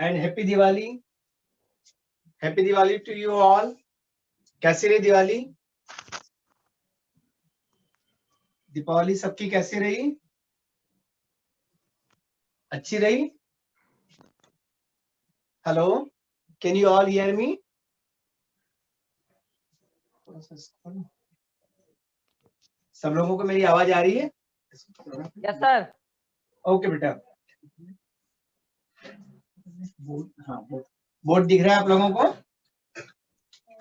And happy Diwali. Happy Diwali to you all. कैसी रही दिवाली? दीपावली सबकी कैसी रही? अच्छी रही? Hello, can you all hear me? सब लोगों को मेरी आवाज आ रही है? Yes sir. ओके बेटा। हाँ, बोर्ड दिख रहा है आप लोगों को?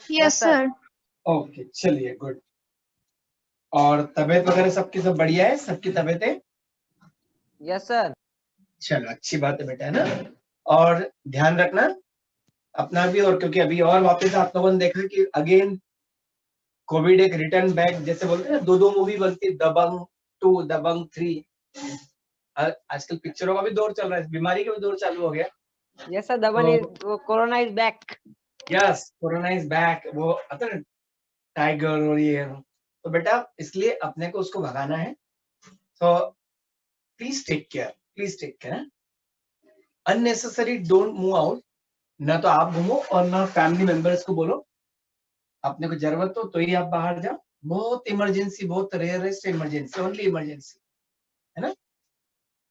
Yes sir. ओके, चलिए गुड। और तबीयत वगैरह सबकी सब बढ़िया है? सबकी तबीयतें? Yes sir. चलो अच्छी बात है बेटा, है ना। और ध्यान रखना अपना भी, और क्योंकि अभी और वापस आप लोगों ने देखा कि अगेन कोविड एक रिटर्न बैक, जैसे बोलते हैं ना, दो मूवी बनती है, दबंग 2, दबंग 3। आजकल पिक्चरों का भी दौर चल रहा है, बीमारी का भी दौर चालू हो गया। Yes sir, corona is back. Yes, corona is back. वो आता है टाइगर और ये, तो बेटा इसलिए अपने को उसको भगाना है। तो please take care, please take care. Unnecessary don't move out. ना तो आप घूमो और ना फैमिली मेंबर्स को बोलो। अपने को जरूरत हो तो ही आप बाहर जाओ। बहुत इमरजेंसी, बहुत रेयरेस्ट इमरजेंसी, ओनली इमरजेंसी, है ना।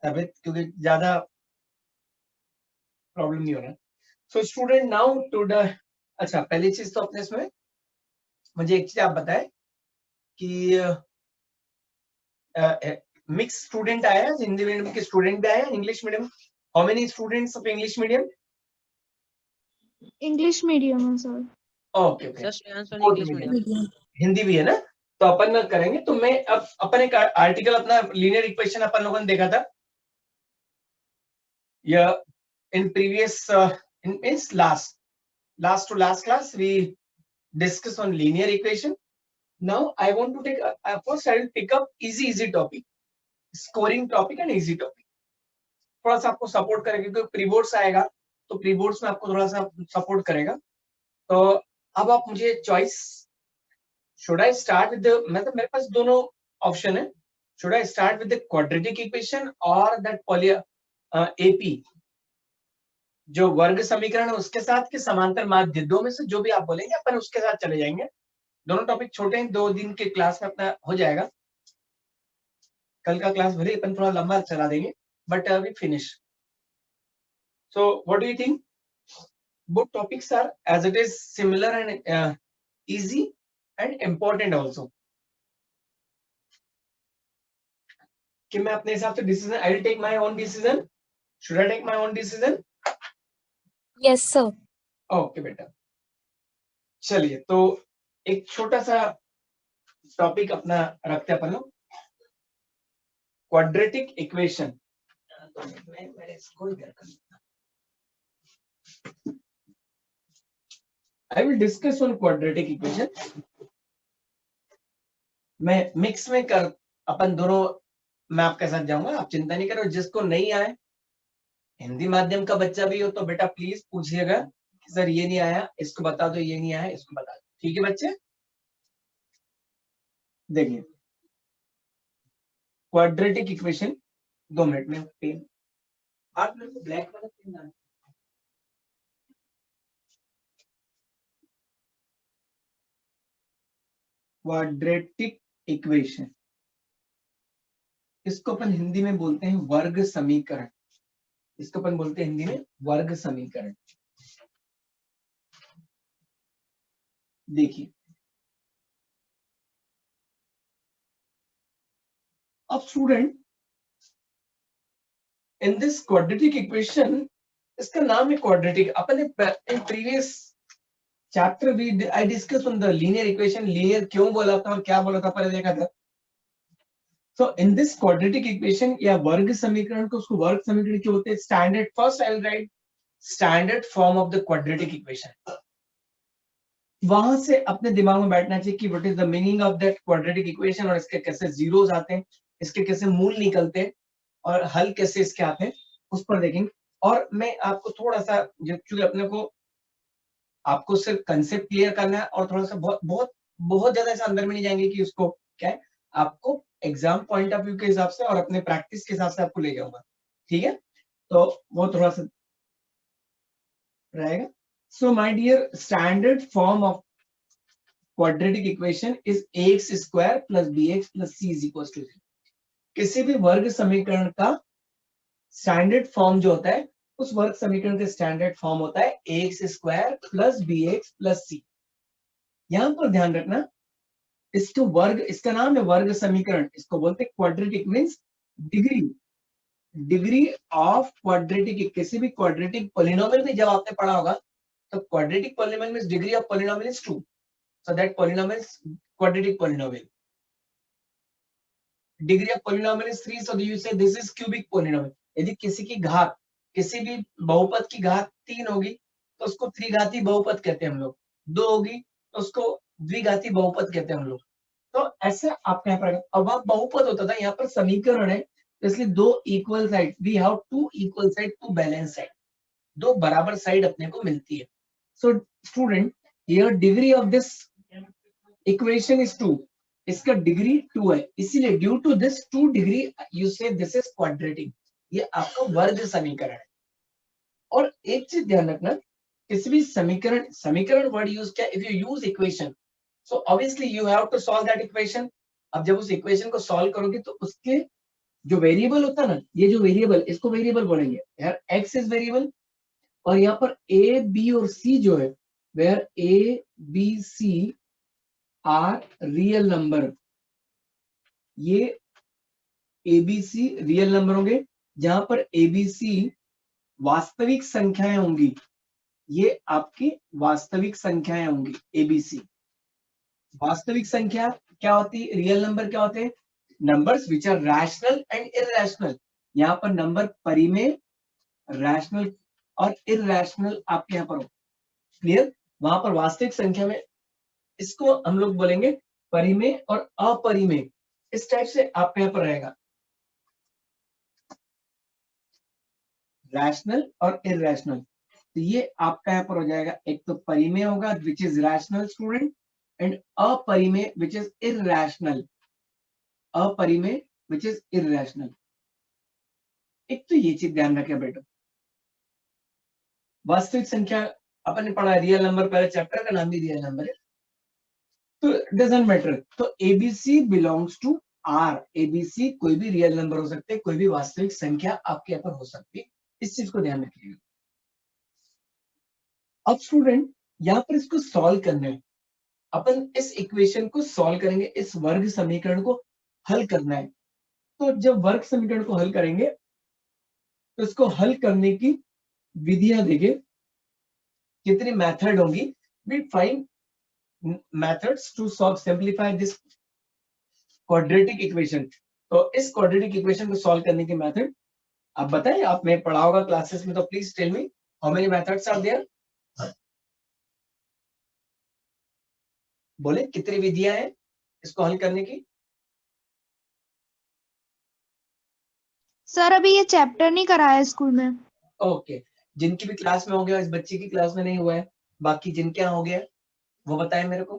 तबियत क्योंकि ज्यादा प्रॉब्लम नहीं हो रहा। So student now to the, अच्छा पहली चीज तो अपने इसमें मुझे एक चीज आप बताएं कि मिक्स स्टूडेंट आया है, हिंदी मीडियम के स्टूडेंट भी आए हैं, English medium. How many students of English medium? English medium है sir. Okay English medium. Hindi भी है ना, तो अपन ना करेंगे। तो मैं अब अपन एक आर्टिकल अपना लीनियर इक्वेशन अपन लोगों ने देखा था या in previous in means last to last class we discuss on linear equation. Now I want to take first I will pick up easy topic, scoring topic and easy topic. थोड़ा सा आपको support करेगा क्योंकि pre boards आएगा, तो pre boards में आपको थोड़ा सा सपोर्ट करेगा। तो अब आप मुझे choice, should I start with, मतलब मेरे पास दोनों ऑप्शन है, should I start with the quadratic equation और दैट पॉली एपी जो वर्ग समीकरण है उसके साथ के समांतर माध्य, दो में से जो भी आप बोलेंगे अपन उसके साथ चले जाएंगे। दोनों टॉपिक छोटे हैं, 2 दिन के क्लास में अपना हो जाएगा। कल का क्लास भले अपन थोड़ा लंबा चला देंगे, but we finish. So what do you think? Both topics are as it is similar and easy and important also. कि मैं अपने हिसाब से decision, I will take my own decision. Should I take my own decision? Yes sir. Okay बेटा, चलिए तो एक छोटा सा टॉपिक अपना रखते हैं अपन लोग, quadratic equation. I will discuss on quadratic equation. मैं मिक्स में कर अपन दोनों, मैं आपके साथ जाऊंगा, आप चिंता नहीं करो। जिसको नहीं आए, हिंदी माध्यम का बच्चा भी हो तो बेटा प्लीज पूछिएगा कि सर ये नहीं आया, इसको बता दो, ये नहीं आया, इसको बता दो। ठीक है बच्चे? देखिए क्वाड्रेटिक इक्वेशन, 2 मिनट में पेन, आप मेरे को ब्लैक वाला पेन लाना। क्वाड्रेटिक इक्वेशन, इसको अपन हिंदी में बोलते हैं वर्ग समीकरण। इसको अपन बोलते हैं हिंदी में वर्ग समीकरण। देखिए अब student, in this quadratic equation, इसका नाम है क्वाड्रेटिक। अपन in previous chapter we I discuss on the linear equation, linear क्यों बोला था और क्या बोला था पहले देखा था। सो इन दिस क्वाड्रेटिक इक्वेशन या वर्ग समीकरण को, उसको वर्ग समीकरण क्यों बोलते हैं? Standard, first I will write standard form of the quadratic equation. वहां से अपने दिमाग में बैठना चाहिए कि what is the meaning of that quadratic equation, और इसके कैसे जीरोस आते हैं, इसके कैसे मूल निकलते हैं और हल कैसे इसके आते हैं, उस पर देखेंगे। और मैं आपको थोड़ा सा, क्योंकि अपने को आपको सिर्फ कंसेप्ट क्लियर करना है और थोड़ा सा बहुत बहुत बहुत ज्यादा ऐसा अंदर में नहीं जाएंगे कि उसको क्या है, आपको एग्जाम पॉइंट ऑफ व्यू के हिसाब से और अपने प्रैक्टिस के हिसाब से आपको ले जाऊंगा। ठीक है, तो वो थोड़ा सा रहेगा. So my dear, standard form of quadratic equation is ax square plus bx plus c is equals to 0. किसी भी वर्ग समीकरण का स्टैंडर्ड फॉर्म जो होता है, उस वर्ग समीकरण का स्टैंडर्ड फॉर्म होता है ax square plus bx plus c. यहां पर ध्यान रखना, इसको वर्ग, इसका नाम है वर्ग समीकरण, इसको बोलते हैं quadratic, means degree of quadratic. किसी भी क्वाड्रेटिक पॉलिनोमियल में जब आपने पढ़ा होगा तो quadratic polynomial means degree of polynomial is 2, so that polynomial is quadratic polynomial. Degree of polynomial is 3, so you say this is cubic polynomial. यदि किसी की घात, किसी भी बहुपद की घात 3 होगी तो उसको त्रिघाती बहुपद कहते हैं हम लोग. 2 होगी तो उसको द्विघाती बहुपद कहते हैं हम लोग. तो ऐसा आपके यहाँ पर, अब वहां बहुपद होता था, यहाँ पर समीकरण है, इसलिए दो equal side, we have to equal side, to balance side, दो बराबर साइड अपने को मिलती है. So student, here degree of this equation is 2, इसका डिग्री 2 है, इसीलिए due to this 2 degree you say this is quadratic. ये आपका वर्ग समीकरण है. और एक चीज ध्यान रखना, किसी भी समीकरण वर्ड यूज किया, if you use equation, so obviously you have to solve that equation. अब जब उस इक्वेशन को सॉल्व करोगे तो उसके जो वेरिएबल होता है ना, ये जो वेरिएबल, इसको वेरिएबल बोलेंगे यार, एक्स इज वेरिएबल, और यहाँ पर ए बी और सी जो है, where A B C are real number, ये एबीसी रियल नंबर होंगे. जहां पर एबीसी वास्तविक संख्याएं होंगी, ये आपकी वास्तविक संख्याएं होंगी. एबीसी वास्तविक संख्या क्या होती है, रियल नंबर क्या होते हैं, numbers which are rational and irrational. यहाँ पर नंबर परिमेय, रैशनल और इररैशनल आपके यहाँ पर हो. क्लियर? वहां पर वास्तविक संख्या में इसको हम लोग बोलेंगे परिमेय और अपरिमेय. इस टाइप से आपके यहाँ पर रहेगा, रैशनल और इररैशनल. तो ये आपका यहाँ पर हो जाएगा, एक तो परिमेय होगा which is rational student, and अपरिमेय विच इज इररैशनल. अपरिमेय विच इज इररैशनल. एक तो ये चीज ध्यान रखें बेटा. वास्तविक संख्या अपन ने पढ़ा, रियल नंबर, पहले चैप्टर का नाम भी रियल नंबर है, तो डजंट मैटर. तो ABC belongs to R. ABC कोई भी रियल नंबर हो सकते हैं, कोई भी वास्तविक संख्या आपके यहाँ पर हो सकती है. इस चीज को ध्यान रखिएगा. अब स्टूडेंट, यहाँ पर इसको सॉल्व करना है, अपन इस इक्वेशन को सॉल्व करेंगे, इस वर्ग समीकरण को हल करना है. तो जब वर्ग समीकरण को हल करेंगे तो इसको हल करने की विधियां देंगे, कितनी मेथड होंगी. We find methods to solve, simplify this quadratic equation. तो इस quadratic equation को solve करने की मेथड आप बताएं, आपने पढ़ा होगा क्लासेस में, तो please tell me how many methods are there. बोले कितनी विधियां हैं इसको हल करने की. सर अभी ये चैप्टर नहीं कराया है स्कूल में. ओके, जिनकी भी क्लास में हो गया, इस बच्चे की क्लास में नहीं हुआ है, बाकी जिनके यहाँ हो गया वो बताएं मेरे को.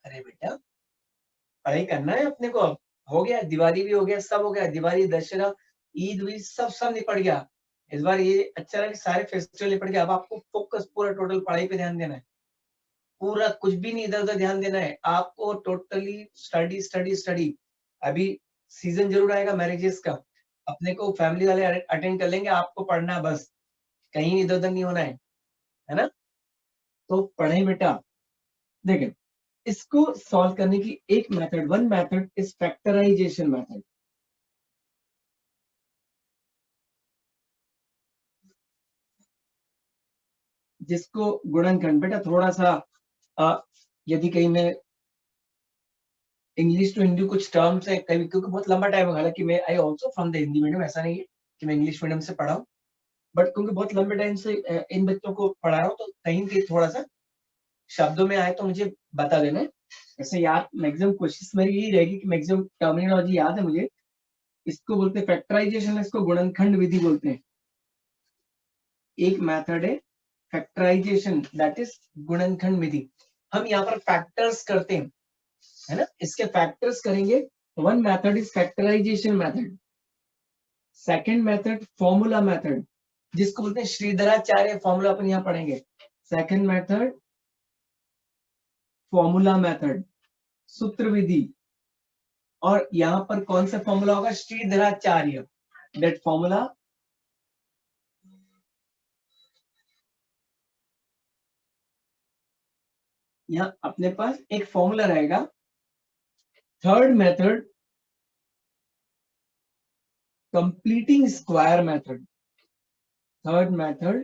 अरे बेटा, पढ़ाई करना है अपने को. अब हो गया, दिवाली भी हो गया, सब हो गया, दिवाली, दशहरा, ईद भी सब निपट गया. इस बार ये अच्छा रहा कि सारे फेस्टिवल निपट गया. अब आपको फोकस पूरा टोटल पढ़ाई पे ध्यान देना है, पूरा, कुछ भी नहीं इधर उधर ध्यान देना है आपको. Totally study study study. अभी सीजन जरूर आएगा मैरिजेस का, अपने को फैमिली वाले अटेंड कर लेंगे, आपको पढ़ना है बस, कहीं इधर उधर नहीं होना है ना. तो पढ़े बेटा. देखें, इसको सॉल्व करने की एक method, one method is factorization method. जिसको गुणनखंड, बेटा थोड़ा सा यदि कहीं में इंग्लिश टू हिंदी कुछ टर्म्स है कभी, क्योंकि बहुत लंबा टाइम हो, हालांकि मैं I also from the Hindi medium, ऐसा नहीं है कि मैं इंग्लिश मीडियम से पढ़ा हूँ, बट क्योंकि बहुत लंबे टाइम से इन बच्चों को पढ़ा रहा हूँ, तो कहीं भी थोड़ा सा शब्दों में आए तो मुझे बता देना. ऐसे याद, मैक्सिमम कोशिश मेरी यही रहेगी कि मैक्सिमम टर्मिनोलॉजी याद है मुझे. इसको बोलते हैं फैक्टराइजेशन, इसको गुणनखंड विधि बोलते हैं. एक मेथड है फैक्टराइजेशन, दैट इज गुणनखंड विधि. हम यहाँ पर फैक्टर्स करते हैं, है ना, इसके फैक्टर्स करेंगे. One method is factorization method. Second method formula method, जिसको बोलते हैं श्रीधराचार्य फॉर्मूला, अपन यहाँ पढ़ेंगे। सेकंड मेथड फॉर्मूला मेथड, सूत्र विधि। और यहाँ पर कौन सा फॉर्मूला होगा? श्रीधराचार्य। दैट फॉर्मूला यहाँ अपने पास एक फॉर्मूला रहेगा। Third method completing square method. Third method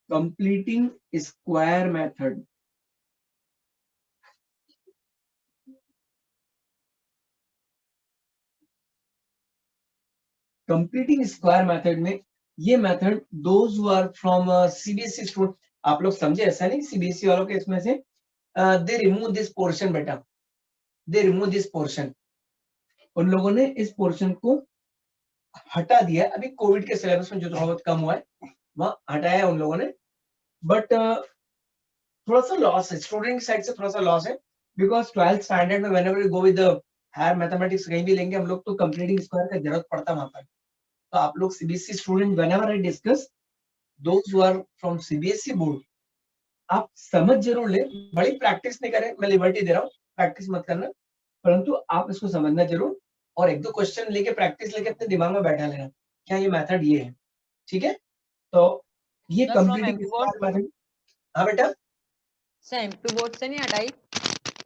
completing square method. Completing square method में ये method those who are from CBSE student, आप लोग समझे, ऐसा नहीं सीबीएसई वालों के इसमें से दे रिमूव दिस पोर्शन बेटा, दे रिमूव दिस पोर्शन। उन लोगों ने इस पोर्शन को हटा दिया। अभी कोविड के सिलेबस में जो थोड़ा बहुत कम हुआ है वह हटाया उन लोगों ने, बट थोड़ा सा लॉस है स्टूडेंट साइड से, थोड़ा सा लॉस है, बिकॉज 12th स्टैंडर्ड में whenever you go with higher mathematics कहीं भी लेंगे हम लोग, तो कंप्लीटिंग स्क्वायर का जरूरत पड़ता वहां पर। तो आप लोग CBSE student, whenever I discuss those who are from CBSE board, आप समझ जरूर ले, बड़ी प्रैक्टिस नहीं करें, मैं लिबर्टी दे रहा हूँ, प्रैक्टिस मत करना, परंतु आप इसको समझना जरूर, और एक दो क्वेश्चन लेके प्रैक्टिस लेके अपने दिमाग में बैठा लेना, क्या ये मेथड ये है, ठीक है? तो ये Sir, from completing MP square board, method. हाँ बेटा, सर MP board से नहीं हटाई?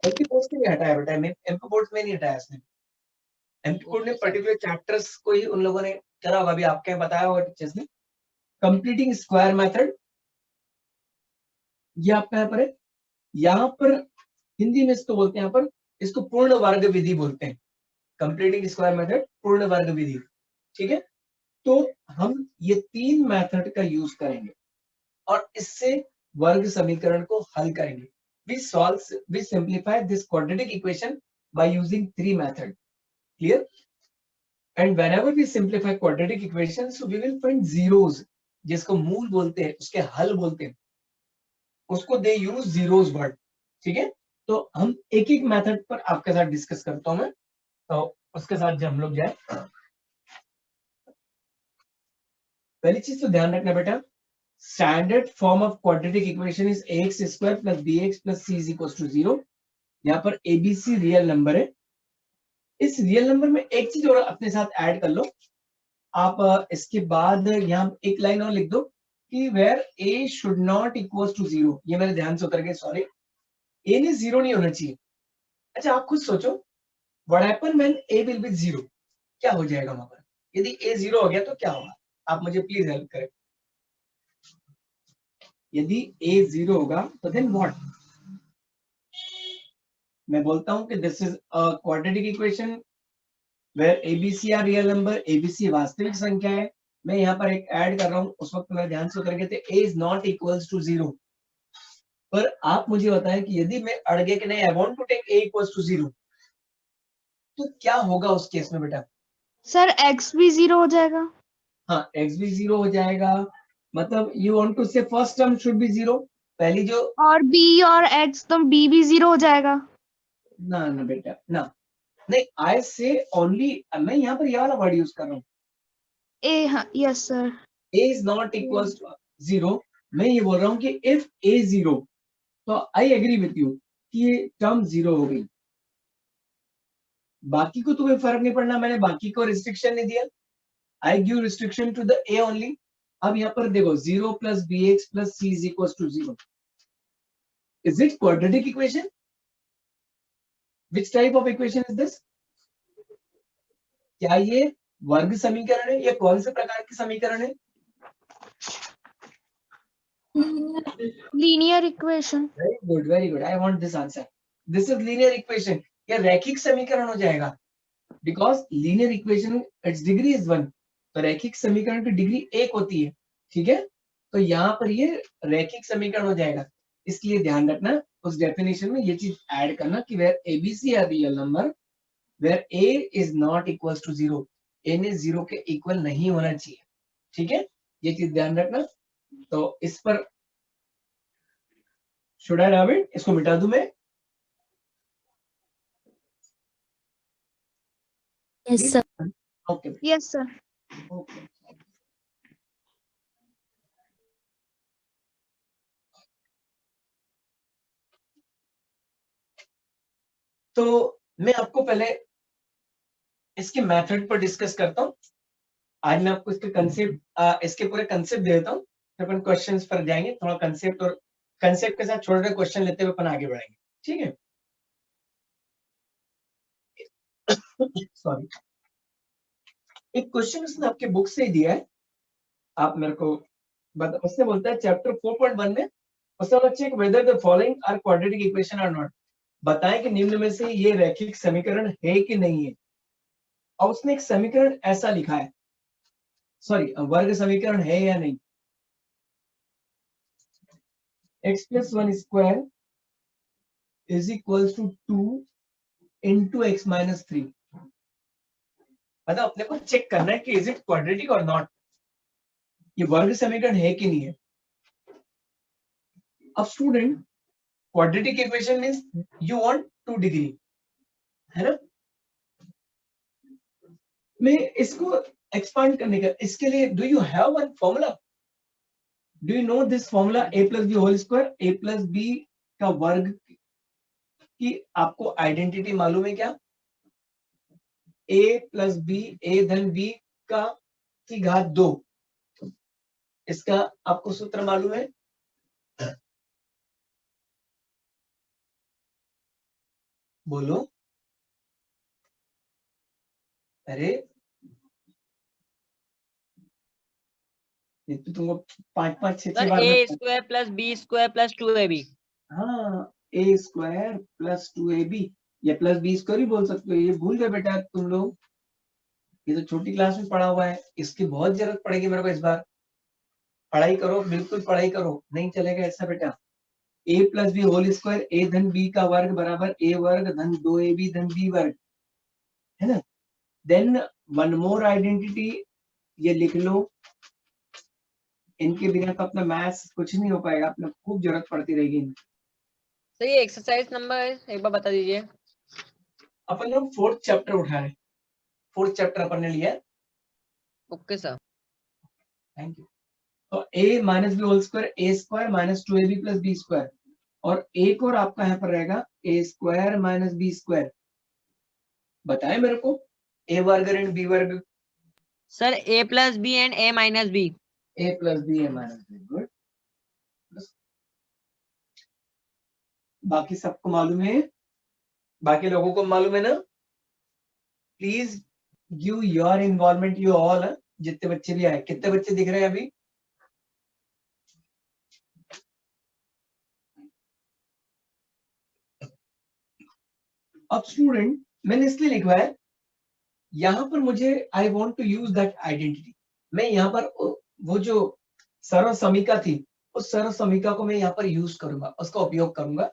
एमपी बोर्ड से नहीं हटाया बेटा, एमपी बोर्ड में नहीं हटाया इसने। एमपी बोर्ड ने Okay, sir. पर्टिकुलर चैप्टर्स को ही उन लोगों ने करा होगा, अभी आपके यहाँ बताया होगा टीचर्स ने। कंप्लीटिंग स्क्वायर मेथड ये आपका यहाँ पर है, यहाँ पर हिंदी में इसको बोलते हैं, यहाँ पर इसको पूर्ण वर्ग विधि बोलते हैं। कंप्लीटिंग स्क्वायर मेथड, पूर्ण वर्ग विधि, ठीक है? तो हम ये तीन मेथड का यूज करेंगे और इससे वर्ग समीकरण को हल करेंगे। we simplify this quadratic equation by using three methods. Clear? And whenever we simplify quadratic equations, so we will find zeros, जिसको मूल बोलते हैं, उसके हल बोलते हैं, उसको दे यूज जीरोस वर्ड, ठीक है? तो हम एक एक मेथड पर आपके साथ डिस्कस करता हूं मैं, तो उसके साथ जब हम लोग जाए, पहली चीज तो ध्यान रखना बेटा, standard form of quadratic equation is ax square plus bx plus c is equal to 0। यहाँ पर abc रियल नंबर है। इस रियल नंबर में एक चीज और अपने साथ ऐड कर लो आप, इसके बाद यहाँ एक लाइन और लिख दो कि where a should not equal to 0। ये मेरे ध्यान से उतर गए, सॉरी, a ने 0 नहीं होना चाहिए। अच्छा आप खुद सोचो, what happen when a will be 0, क्या हो जाएगा वहां पर? यदि a 0 हो गया तो क्या होगा? आप मुझे प्लीज हेल्प करें। यदि a 0 होगा तो देन व्हाट? मैं बोलता हूं कि this is a quadratic equation where abc are real number, abc वास्तविक संख्या है। मैं यहाँ पर एक ऐड कर रहा हूँ, उस वक्त मेरे ध्यान से उतर गए थे, a is not equals to 0। पर आप मुझे बताएं कि यदि मैं अड़ गया कि नहीं, I want to take a equals to 0, तो क्या होगा उस केस में बेटा? सर x भी 0 हो जाएगा। हाँ, x भी 0 हो जाएगा, मतलब यू वांट टू से फर्स्ट टर्म शुड बी 0, पहली जो, और b और x तो b भी 0 हो जाएगा। ना ना बेटा ना, नहीं, आई से ओनली, मैं यहाँ पर ये वाला वर्ड यूज कर रहा हूँ, a, हाँ, yes sir. a is not equals to 0। मैं ये बोल रहा हूँ कि इफ a 0, तो आई एग्री विथ यू कि ये टर्म 0 हो गई, बाकी को तुम्हें फर्क नहीं पड़ना, मैंने बाकी को रिस्ट्रिक्शन नहीं दिया, I give restriction to the a only. अब यहाँ पर देखो 0 plus bx plus c is equal to 0, is it quadratic equation? Which type of equation is this? क्या ये वर्ग समीकरण है या कौन से प्रकार के समीकरण है? Linear equation. Very good, very good, I want this answer. This is linear equation. या रैखिक समीकरण हो जाएगा, because linear equation it's degree is 1, तो रैखिक समीकरण की डिग्री 1 होती है, ठीक है? तो यहाँ पर ये रैखिक समीकरण हो जाएगा। इसलिए ध्यान रखना उस डेफिनेशन में ये चीज ऐड करना कि where ABC are real number, where a is not equal to 0, a ने 0 के इक्वल नहीं होना चाहिए, ठीक है? ये चीज ध्यान रखना। तो इस पर शुड आई रब इट, इसको मिटा दूं मैं? Yes, sir. Okay Yes, sir. Okay. तो मैं आपको पहले इसके मेथड पर डिस्कस करता हूँ। आज मैं आपको इसके कंसेप्ट इसके पूरे कंसेप्ट दे देता हूँ, फिर अपन क्वेश्चंस पर जाएंगे। थोड़ा कंसेप्ट और कंसेप्ट के साथ छोटे छोटे क्वेश्चन लेते हुए अपन आगे बढ़ेंगे, ठीक है। सॉरी, एक क्वेश्चन उसने आपके बुक से ही दिया है, आप मेरे को उसने बोलता है चैप्टर 4.1 में उसने बोला check whether the following are quadratic equation or not. बताएं कि निम्न में से ये रैखिक समीकरण है कि नहीं है। और उसने एक समीकरण ऐसा लिखा है, सॉरी वर्ग समीकरण है या नहीं। x plus 1 square is equals to 2 into x minus 3। मतलब अपने को चेक करना है कि इज इट क्वाड्रेटिक और नॉट, ये वर्ग समीकरण है कि नहीं है। अब student quadratic equation means you want 2 degree, है ना। मैं इसको एक्सपांड करने का, इसके लिए do you have one formula, do you know this formula a plus b whole square, a plus b का वर्ग की आपको आइडेंटिटी मालूम है क्या। a plus b, a धन b का की घात 2, इसका आपको सूत्र मालूम है। बोलो, अरे ये तो तुमको 5 6 सर बार A square plus B square plus 2ab। हाँ, ए स्क्वायर प्लस 2ab या प्लस बी स्क्वायर ही बोल सकते हो। ये भूल गए बेटा तुम लोग, ये तो छोटी क्लास में पढ़ा हुआ है, इसकी बहुत जरूरत पड़ेगी मेरे को इस बार। पढ़ाई करो, बिल्कुल पढ़ाई करो, नहीं चलेगा ऐसा बेटा। a plus B whole square, a धन b का वर्ग बराबर a वर्ग धन 2ab धन b वर्ग, है ना। देन वन मोर आइडेंटिटी, ये लिख लो, इनके बिना तो अपना मैथ्स कुछ नहीं हो पाएगा, अपने खूब जरूरत पड़ती रहेगी इनकी। सर ये एक्सरसाइज नंबर एक बार बता दीजिए। अपन लोग 4th चैप्टर उठा रहे हैं, 4th चैप्टर अपन ने लिया है। Okay sir, thank you. तो a minus B whole square, a square minus 2ab plus B square, और एक और आपका यहाँ पर रहेगा a square minus B square. बताए मेरे को a वर्ग एंड b वर्ग। Sir A plus B and A minus B. a plus B a minus B, good. बाकी सबको मालूम है, बाकी लोगों को मालूम है ना। Please give your involvement, you all, जितने बच्चे भी आए। कितने बच्चे दिख रहे हैं अभी। अब स्टूडेंट मैंने इसलिए लिखा है, यहां पर मुझे I want to use that identity. मैं यहाँ पर वो जो सर्व समीका थी, उस सर्व समीका को मैं यहाँ पर यूज करूंगा, उसका उपयोग करूंगा।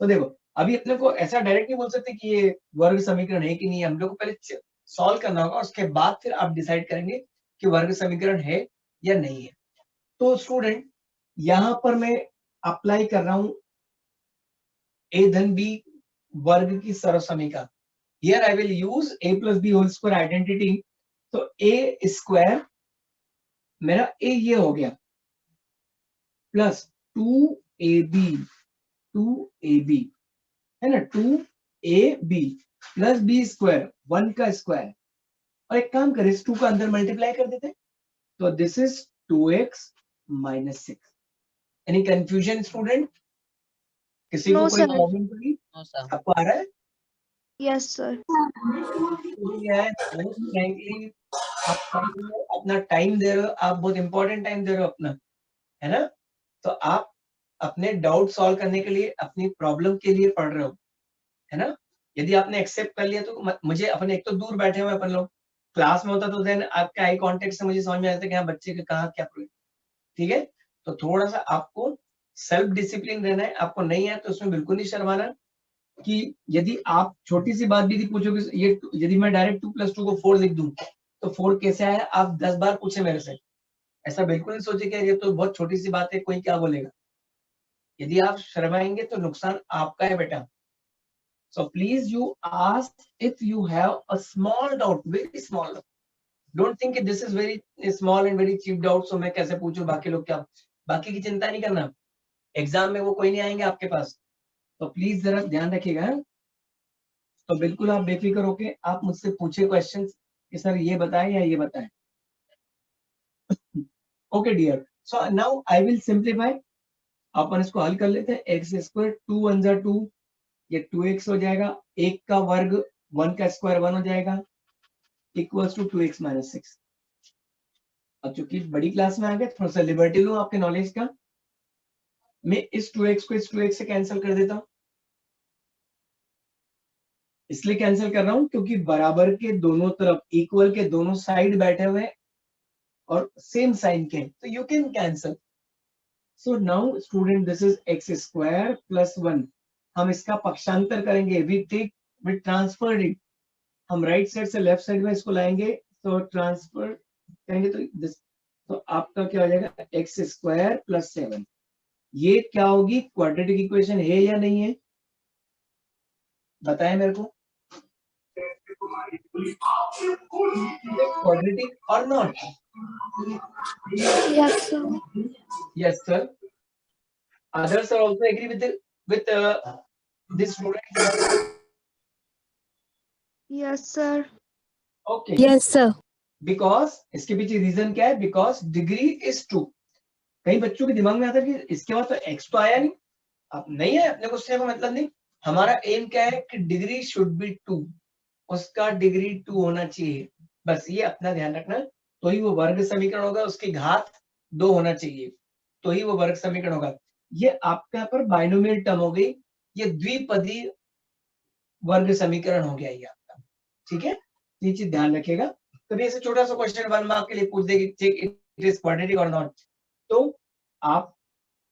तो देखो अभी अपने को ऐसा डायरेक्ट नहीं बोल सकते कि ये वर्ग समीकरण है कि नहीं, हम लोग को पहले सॉल्व करना होगा, उसके बाद फिर आप डिसाइड करेंगे कि वर्ग समीकरण है या नहीं है। तो स्टूडेंट यहां पर मैं अप्लाई कर रहा हूं a धन b वर्ग की सर्व समीका। Here I will use a plus b whole square identity। तो a स्क्वायर मेरा a ये हो गया प्लस 2ab है ना, 2ab प्लस b स्क्वायर 1 का स्क्वायर, और एक काम करें इस 2 का अंदर मल्टीप्लाई कर देते हैं। तो this is 2x minus 6। Any confusion student, किसी No, को कोई sir. प्रॉब्लम कोई नो सर। आपको आ रहा है। Yes, sir. फ्रैंकली आप अपना टाइम दे रहे हो, आप बहुत इंपॉर्टेंट टाइम दे रहे हो अपना, है ना। तो आप अपने डाउट सॉल्व करने के लिए, अपनी प्रॉब्लम के लिए पढ़ रहे हो, है ना। यदि आपने एक्सेप्ट कर लिया तो मुझे अपने, एक तो दूर बैठे हुए अपन लोग, क्लास में होता तो देन आपके आई कांटेक्ट से मुझे समझ में आता कि हाँ बच्चे के कहाँ क्या प्रॉब्लम, ठीक है। तो थोड़ा सा आपको सेल्फ डिसिप्लिन रहना है, आपको नहीं है तो उसमें बिल्कुल नहीं शर्माना। कि यदि आप छोटी सी बात भी यदि पूछोगे, ये यदि मैं डायरेक्ट 2 + 2 को 4 लिख दूं तो 4 कैसे आया, आप 10 बार पूछे मेरे से। ऐसा बिल्कुल नहीं सोचे कि ये तो बहुत छोटी सी बात है, कोई क्या बोलेगा। यदि आप शर्माएंगे तो नुकसान आपका है बेटा। So please you ask if you have a small doubt, very small doubt. Don't think that this is very small and very cheap doubt, so मैं कैसे पूछूं, बाकी लोग क्या, बाकी की चिंता नहीं करना, एग्जाम में वो कोई नहीं आएंगे आपके पास, तो प्लीज जरा ध्यान रखिएगा। तो बिल्कुल आप बेफिक्र होके आप मुझसे पूछे क्वेश्चन कि सर ये बताएं या ये बताएं। Okay dear, so now I will simplify. अपन इसको हल कर लेते हैं। एक्स स्क्वायर 2 1 जा 2, ये 2x हो जाएगा, एक का वर्ग 1 का स्क्वायर 1 हो जाएगा, इक्वल्स टू 2x माइनस 6। अब चूंकि बड़ी क्लास में आ गए, थोड़ा सा लिबर्टी लूं आपके नॉलेज का, मैं इस 2x को इस 2x से कैंसिल कर देता हूं। इसलिए कैंसिल कर रहा हूं क्योंकि बराबर के दोनों तरफ, इक्वल के दोनों साइड बैठे हुए और सेम साइन के, तो you can cancel. So now student this is x square plus 1, हम इसका पक्षांतर करेंगे, वी ट्रांसफर इट, हम राइट साइड से लेफ्ट साइड में इसको लाएंगे, तो ट्रांसफर करेंगे तो दिस, तो आपका क्या हो जाएगा एक्स स्क्वायर प्लस 7। ये क्या होगी, क्वाड्रेटिक इक्वेशन है या नहीं है, बताएं मेरे को, quadratic or not? Yes, sir. Yes, sir. Others are also agree with this student. Yes, sir. Okay. Yes, sir. Because इसके पीछे रीजन क्या है, because degree is 2। कई बच्चों के दिमाग में आता है कि इसके बाद तो x तो आया नहीं, अब नहीं है, अपने को उससे कोई मतलब नहीं। हमारा एम क्या है कि डिग्री शुड बी 2, उसका डिग्री 2 होना चाहिए, बस ये अपना ध्यान रखना, तो ही वो वर्ग समीकरण होगा, उसकी घात 2 होना चाहिए, तो ही वो वर्ग समीकरण होगा। ये आपके यहाँ पर बाइनोमियल टर्म हो गई, ये द्विपदी वर्ग समीकरण हो गया ये आपका, ठीक है, ये चीज ध्यान रखिएगा। कभी ऐसे छोटा सा क्वेश्चन 1 मार्क के लिए पूछ देगी, चेक इट इज क्वाड्रेटिक और नॉट, तो आप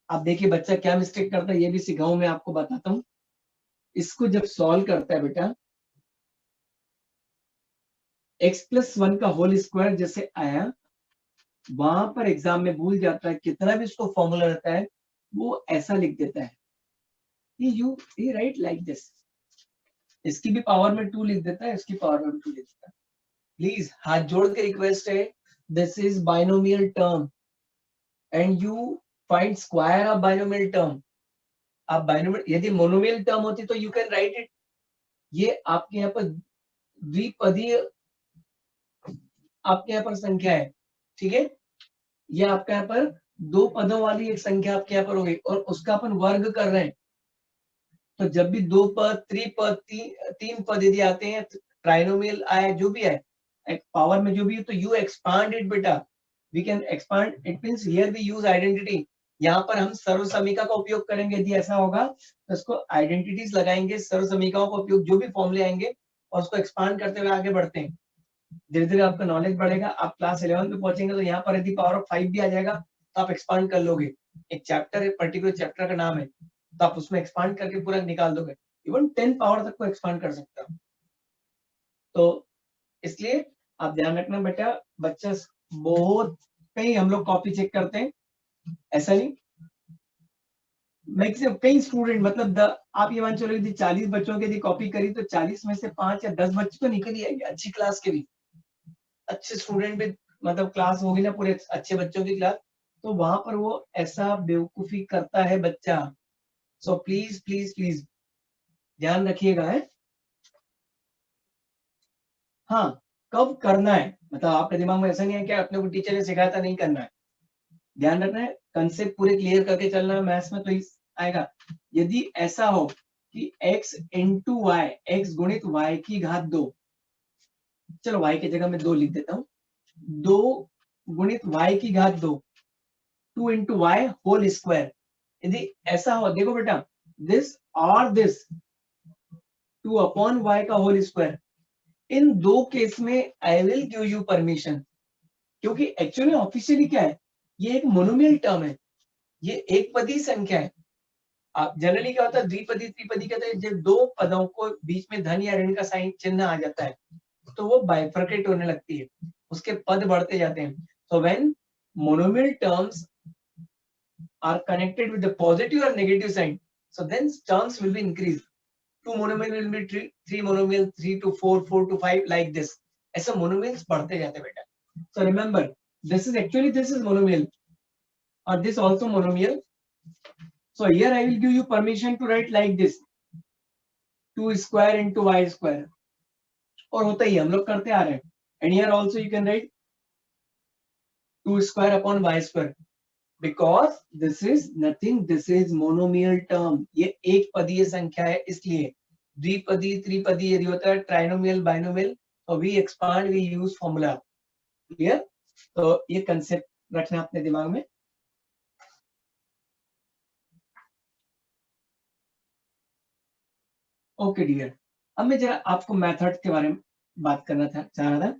देखिए बच्चा क्या मिस्टेक करता है, ये भी सिखाऊं मैं आपको, बताता हूँ। इसको जब सॉल्व करता है बेटा, x प्लस 1 का होल स्क्वायर जैसे आया, वहां पर एग्जाम में भूल जाता है, कितना भी उसको फॉर्मूला रहता है वो ऐसा लिख देता है, ये राइट लाइक दिस, इसकी भी पावर में 2 लिख देता है, इसकी पावर में 2 लिख देता है। प्लीज हाथ जोड़ के रिक्वेस्ट है, this is binomial term and you find square of binomial term. आप बाइनोमियल, यदि मोनोमियल टर्म होती तो यू कैन राइट इट, ये आपके यहाँ पर द्विपदीय आपके यहाँ पर संख्या है, ठीक है, ये आपके यहाँ पर 2 पदों वाली एक संख्या आपके यहाँ पर हो गई, और उसका अपन वर्ग कर रहे हैं, तो जब भी 2 पद, त्रिपद, 3 पद यदि आते हैं, ट्राइनोमियल आए, जो भी आए एक पावर में जो भी है, तो यू एक्सपांड इट बेटा, we can expand, it means here we use identity, यहाँ पर हम सर्व समीका का उपयोग करेंगे, यदि ऐसा होगा तो इसको आइडेंटिटीज लगाएंगे, सर्व समीकाओं का उपयोग, जो भी फॉर्मूले आएंगे, और उसको एक्सपांड करते हुए आगे बढ़ते हैं। धीरे धीरे आपका नॉलेज बढ़ेगा, आप क्लास 11 में पहुंचेंगे तो यहाँ पर यदि पावर ऑफ 5 भी आ जाएगा तो आप एक्सपांड कर लोगे, एक चैप्टर, एक पर्टिकुलर चैप्टर का नाम है, तो आप उसमें एक्सपांड करके पूरा निकाल दोगे, इवन 10 पावर तक को एक्सपांड कर सकता हूँ। तो इसलिए आप ध्यान रखना बेटा, बच्चा बहुत, कहीं हम लोग कॉपी चेक करते हैं, ऐसा नहीं, मैक्सिमम कई स्टूडेंट, मतलब आप ये मान चलो यदि 40 बच्चों की यदि कॉपी करी तो 40 में से 5 या 10 बच्चे तो निकल ही आएंगे, अच्छी क्लास के भी, अच्छे स्टूडेंट भी, मतलब क्लास होगी ना पूरे अच्छे बच्चों की क्लास, तो वहां पर वो ऐसा बेवकूफी करता है बच्चा। सो प्लीज प्लीज प्लीज ध्यान रखिएगा है। हाँ, कब करना है, मतलब आपके दिमाग में ऐसा नहीं है कि अपने को टीचर ने सिखाया था नहीं करना है, ध्यान रखना है, कंसेप्ट पूरे क्लियर करके चलना है, मैथ्स में तो आएगा। यदि ऐसा हो कि x इंटू वाई, एक्स गुणित y की घात 2, चलो y की जगह में 2 लिख देता हूँ, 2 गुणित y की घात 2, 2 इंटू वाई होल स्क्वायर, यदि ऐसा हो, देखो बेटा, दिस और दिस 2 अपॉन y का होल स्क्वायर, इन 2 केस में I will give you permission, क्योंकि एक्चुअली ऑफिशियली क्या है, ये एक मोनोमियल टर्म है, ये एक पदी संख्या है। आप जनरली क्या होता है, द्विपदी त्रिपदी कहते हैं, जब 2 पदों को बीच में धन या ऋण का साइन चिन्ह आ जाता है तो वो बाइफर्केट होने लगती है, उसके पद बढ़ते जाते हैं। So when monomial terms are connected with the positive और negative sign, so then terms will be increase 2 monomial will be 3 monomial, 3 to 4, 4 to 5, like this. ऐसे monomials बढ़ते जाते बेटा. So remember, this is monomial, or this also monomial. So here I will give you permission to write like this, 2 square into y square. और होता ही हम लोग करते आ रहे हैं. And here also you can write 2 square upon y square. Because this is nothing, this is monomial term. ये एक पदीय संख्या है, इसलिए द्विपदी त्रिपदी यदि होता है ट्राइनोमियल बाइनोमियल, तो we expand, we use formula. Clear? तो ये कंसेप्ट रखना अपने दिमाग में. ओके डियर, अब मैं जरा आपको मेथड के बारे में बात करना चाह रहा था,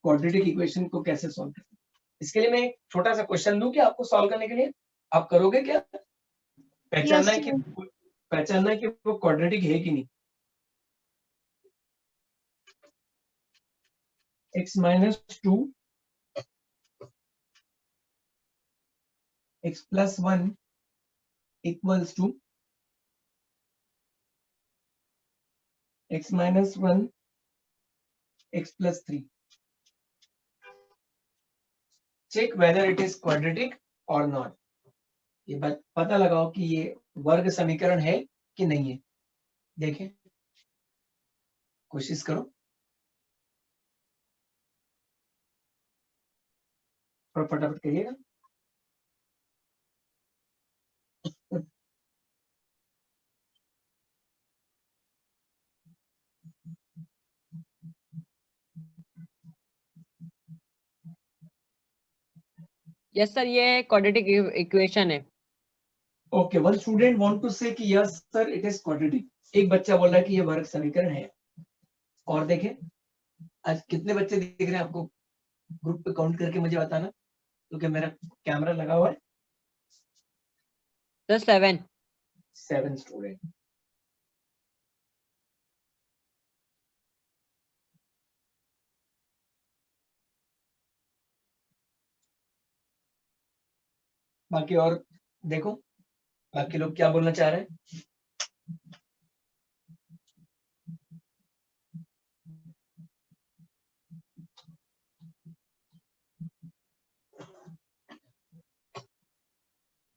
क्वाड्रेटिक इक्वेशन को कैसे सॉल्व करते हैं. इसके लिए मैं एक छोटा सा क्वेश्चन दूं कि आपको सॉल्व करने के लिए, आप करोगे क्या? पहचानना है कि वो क्वाड्रेटिक है कि नहीं. x minus 2 x plus 1 equals to x minus 1 x plus 3. Check whether it is quadratic or not. ये पता लगाओ कि ये वर्ग समीकरण है कि नहीं है. देखें, कोशिश करो, थोड़ा फटाफट करिएगा. यस सर, ये क्वाड्रेटिक इक्वेशन है. Okay, one student want to say कि yes sir it is quadratic. एक बच्चा बोल रहा है कि ये वर्ग समीकरण है. और देखें आज कितने बच्चे दिख रहे हैं आपको, ग्रुप पे काउंट करके मुझे बताना, क्योंकि मेरा कैमरा लगा हुआ है. Sir 7 student. बाकी और देखो, बाकी लोग क्या बोलना चाह रहे हैं.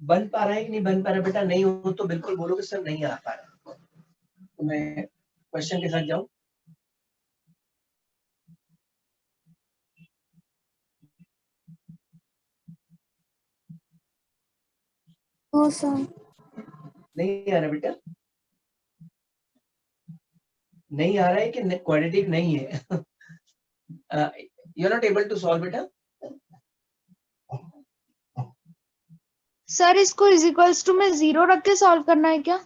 बन पा रहा है कि नहीं बन पा रहा? बेटा नहीं हो तो बिल्कुल बोलो कि सर नहीं आ पा रहा. तो मैं क्वेश्चन के साथ जाऊं. ओ सर. नहीं आ रहा बेटा, नहीं आ रहा है कि क्वाड्रेटिक नहीं है. You are not able to solve बेटा. सर इसको इज इक्वल्स टू में 0 रख के सॉल्व करना है क्या?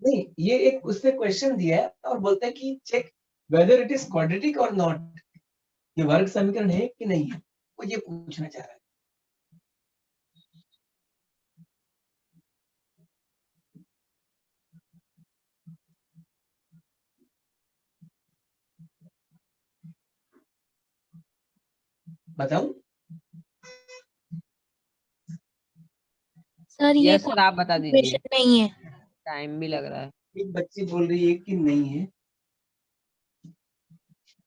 नहीं, ये एक उसने क्वेश्चन दिया है और बोलता है कि check whether it is quadratic और नॉट. ये वर्ग समीकरण है कि नहीं है, वो ये पूछना चाह रहा है. बताऊं? सर ये यस सर, आप बता दीजिए. इक्वेशन नहीं है. टाइम भी लग रहा है. एक बच्ची बोल रही है कि नहीं है.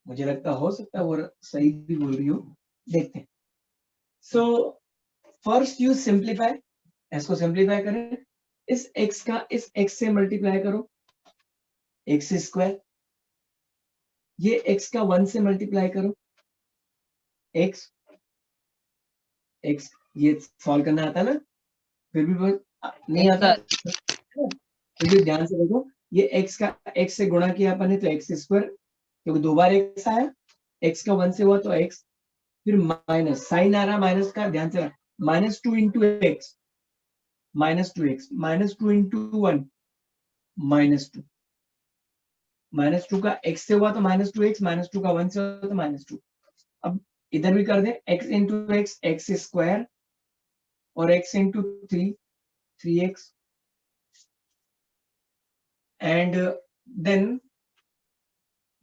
मुझे लगता हो सकता है वो सही भी बोल रही हो. देखते हैं. So first you simplify. इसको सिंप्लीफाई करें. इस x का इस x से मल्टीप्लाई करो, x स्क्वायर. ये x का 1 से मल्टीप्लाई करो, x. ये सॉल्व करना आता ना, फिर भी नहीं आता. फिर भी ध्यान से देखो, ये x का x से गुणा किया अपन ने तो x स्क्वायर, क्योंकि 2 बार x आया. x का 1 से हुआ तो x, फिर माइनस साइन आ रहा माइनस का, ध्यान से. -2 इंटू एक्स, -2x, -2 इंटू 1, -2. -2 का x से हुआ तो -2x, -2 का 1 से हुआ तो -2. अब इधर भी कर दे, x into x, x square, और x into 3, 3x, and then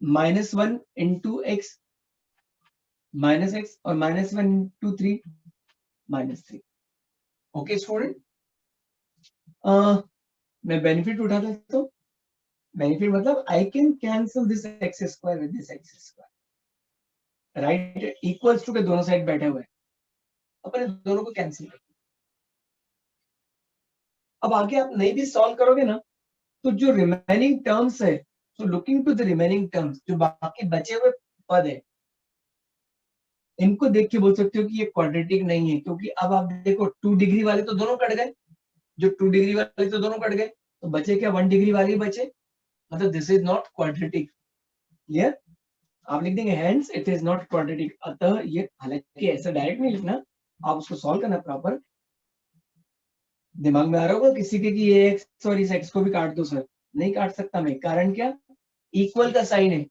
-1 into x, -x, और -1 into 3, -3. ओके स्टूडेंट, मैं बेनिफिट उठा देता हूँ. बेनिफिट मतलब I can cancel this x square with this x square, right? Equals to के दोनों side बैठे हुए, अपने दोनों को कैंसिल कर। अब आगे आप नहीं भी सॉल्व करोगे ना, तो जो रिमेनिंग टर्म्स है, so looking to the remaining terms, जो बाकी बचे हुए पद है, इनको देख के बोल सकते हो कि ये क्वाड्रेटिक नहीं है, क्योंकि अब आप देखो 2 डिग्री वाले तो दोनों कट गए, जो 2 डिग्री वाले तो दोनों कट गए, तो बचे क्या 1 डिग्री वाले बचे, मतलब this is not quadratic. Clear? आप लिख देंगे hence it is not quadratic. अतः ये, हालांकि ऐसा डायरेक्ट नहीं लिखना, आप उसको सॉल्व करना प्रॉपर। दिमाग में आ रहा होगा किसी के कि ये एक्स और इस एक्स को भी काट दो सर, नहीं काट सकता मैं, कारण क्या? इक्वल का साइन है।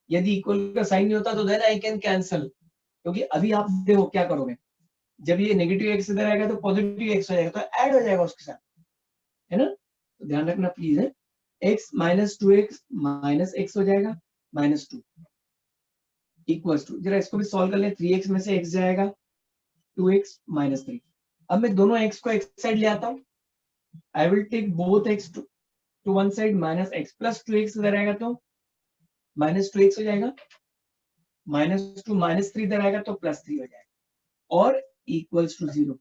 यदि इक्वल का साइन नहीं होता तो देन आई कैन कैंसल, क्योंकि अभी आप देखो क्या करोगे, जब ये नेगेटिव एक्स इधर आएगा तो पॉजिटिव एक्स हो जाएगा, तो ऐड हो जाएगा उसके साथ, है ना? तो ध्यान रखना प्लीज है, x minus 2x minus x हो जाएगा, -2 इक्वल्स टू, जरा इसको भी सॉल्व कर ले, 3x में से x जाएगा, 2x -3। अब मैं दोनों x को एक साइड ले आता हूँ, I will take both x to one side, minus x plus 2x इधर आएगा तो -2x हो जाएगा, -2 -3 इधर आएगा तो +3 हो जाएगा, और equals to 0।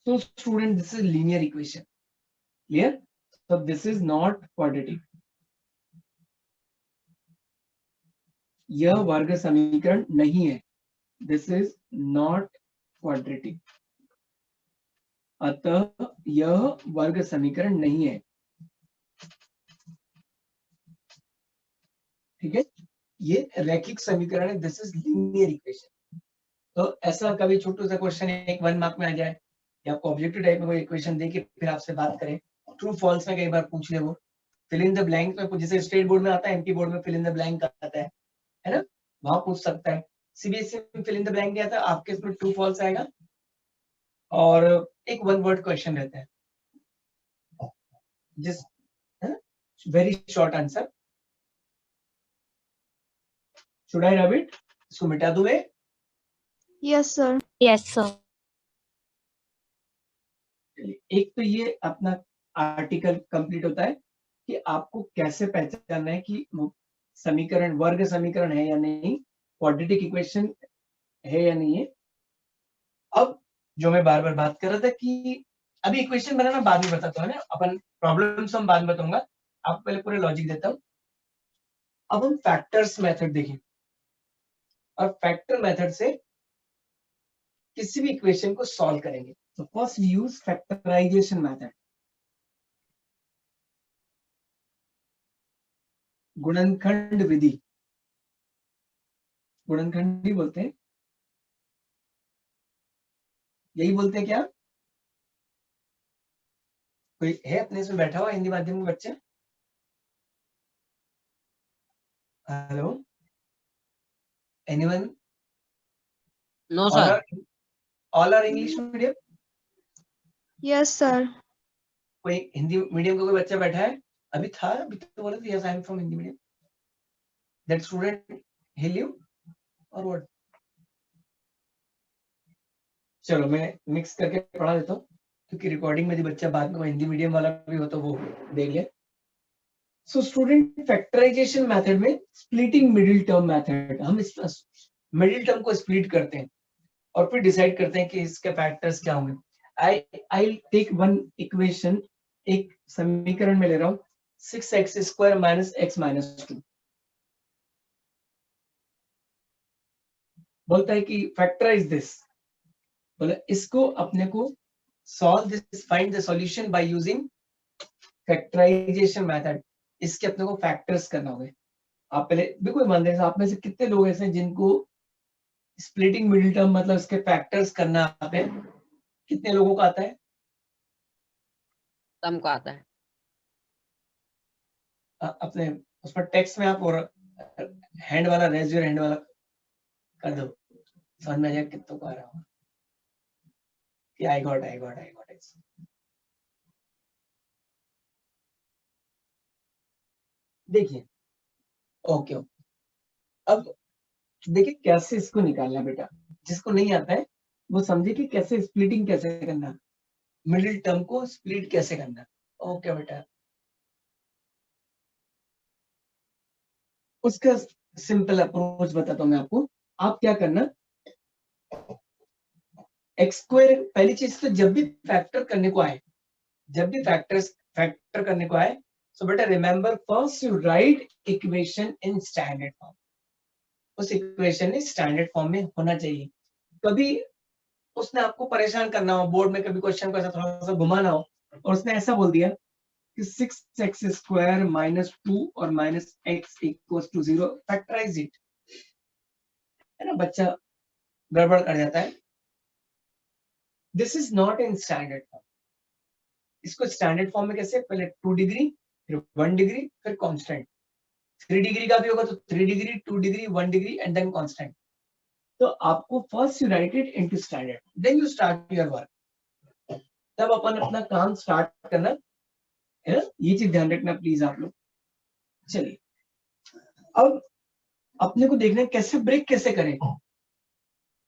So student, this is linear equation. Clear? So this is not quadratic. यह वर्ग समीकरण नहीं है. This is not quadratic. अतः यह वर्ग समीकरण नहीं है. ठीक है? ये रैखिक समीकरण है. This is linear equation. तो ऐसा कभी छोटू सा क्वेश्चन एक 1 मार्क में आ जाए, या आपको ऑब्जेक्टिव टाइप में कोई इक्वेशन दे के फिर आपसे बात करें, ट्रू फॉल्स में कई बार पूछ ले, वो फिल इन द ब्लैंक में, जैसे स्टेट बोर्ड में आता है, एमपी बोर्ड में फिल इन द ब्लैंक आता है ना, वहां पूछ सकता है। सीबीएसई में फिल इन द ब्लैंक क्या था, आपके इसमें ट्रू फॉल्स आएगा और एक 1 वर्ड क्वेश्चन रहता है, जिस very short answer. Should I rub it? इसको मिटा दूं मैं? Yes sir. Yes sir. एक तो ये अपना आर्टिकल कंप्लीट होता है कि आपको कैसे पहचानना है कि वो समीकरण वर्ग समीकरण है या नहीं, क्वाड्रेटिक इक्वेशन है या नहीं है। अब जो मैं बार बार बात कर रहा था कि अभी इक्वेशन बनाना बाद में बताता हूँ ना, अपन प्रॉब्लम्स हम बाद में बताऊंगा, आपको पहले पूरे लॉजिक देता हूँ। अब हम फैक्टर्स मेथड देखें, और फैक्टर मेथड से किसी भी इक्वेशन को सॉल्व करेंगे। तो first we use factorization method, गुणनखंड विधि, गुणनखंड ही बोलते हैं, यही बोलते हैं क्या? कोई है अपने इसमें बैठा हुआ हिंदी माध्यम के बच्चे? Hello, anyone? No sir. All are English medium? Yes sir. कोई हिंदी मीडियम का कोई बच्चा बैठा है? अभी था, अभी तो बोला था yes I am from Hindi medium. That student he live और व्हाट? चलो मैं मिक्स करके पढ़ा देता हूँ, क्योंकि रिकॉर्डिंग में यदि बच्चा बाद में हिंदी मीडियम वाला भी हो तो वो देख ले। सो स्टूडेंट, फैक्टराइजेशन मेथड में स्प्लिटिंग मिडिल टर्म मेथड, हम इस मिडिल टर्म को स्प्लिट करते हैं और फिर डिसाइड करते हैं कि इसके फैक्टर्स क्या होंगे। आई टेक वन इक्वेशन, एक समीकरण में ले रहा हूँ, 6x² - x - 2, बोलता है कि फैक्टराइज दिस, बोले इसको अपने को solve this, find the solution by using factorisation method. इसके अपने को फैक्टर्स करना होगा। आप पहले बिल्कुल मान रहे, आप में से कितने लोग ऐसे हैं जिनको स्प्लिटिंग मिडिल टर्म मतलब इसके फैक्टर्स करना आते हैं? कितने लोगों को आता है? सम को आता है। अपने उस पर टेक्स्ट में आप और हैंड वाला, रेज योर हैंड वाला कर दो, समझ में आ जाए कितनों को आ रहा होगा कि आई गॉट इट। देखिए, ओके, अब देखिए कैसे इसको निकालना बेटा, जिसको नहीं आता है वो समझे कि कैसे स्प्लिटिंग कैसे करना। मिडिल टर्म को स्प्लिट कैसे करना। ओके बेटा, उसका सिंपल अप्रोच बताता हूं मैं आपको। आप क्या करना, एक्स स्क्वायर, पहली चीज तो जब भी फैक्टर करने को आए, जब भी फैक्टर करने को आए, सो बेटा remember first you right equation in standard form. उस इक्वेशन ने स्टैंडर्ड फॉर्म में होना चाहिए। कभी उसने आपको परेशान करना हो, बोर्ड में कभी क्वेश्चन को ऐसा थोड़ा सा घुमाना हो और उसने ऐसा बोल दिया कि 6x स्क्वायर माइनस 2 और minus x equals to 0, factorise it, है ना, बच्चा गड़बड़ कर जाता है। This is not in standard form. इसको स्टैंडर्ड फॉर्म में कैसे, पहले 2 डिग्री, फिर 1 डिग्री, फिर कांस्टेंट। 3 डिग्री का भी होगा तो 3 degree, 2 degree, 1 degree and then constant. तो आपको first you write it into standard, then you start your work. तब अपन अपना काम स्टार्ट करना है ना, ये चीज ध्यान रखना प्लीज आप लोग। चलिए अब अपने को देखना है कैसे ब्रेक कैसे करें। तो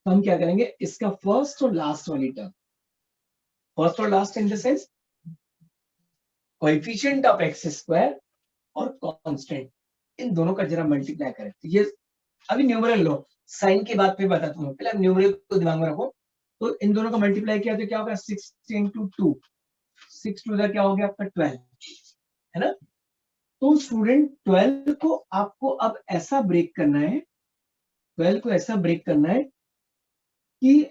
हम क्या करेंगे, इसका फर्स्ट और लास्ट वाली टर्म, फर्स्ट और last in the sense coefficient of x square और कांस्टेंट, इन दोनों का जरा मल्टीप्लाई करें। तो ये अभी न्यूमरल लो, साइन की बात पे बताता हूँ, पहले न्यूमरल को दिमाग में रखो। तो इन दोनों का मल्टीप्लाई किया तो क्या होगा, 6 into 2, 6 टू क्या हो गया आपका 12, है ना। तो स्टूडेंट 12 को आपको अब ऐसा ब्रेक करना है, 12 को ऐसा ब्रेक करना है कि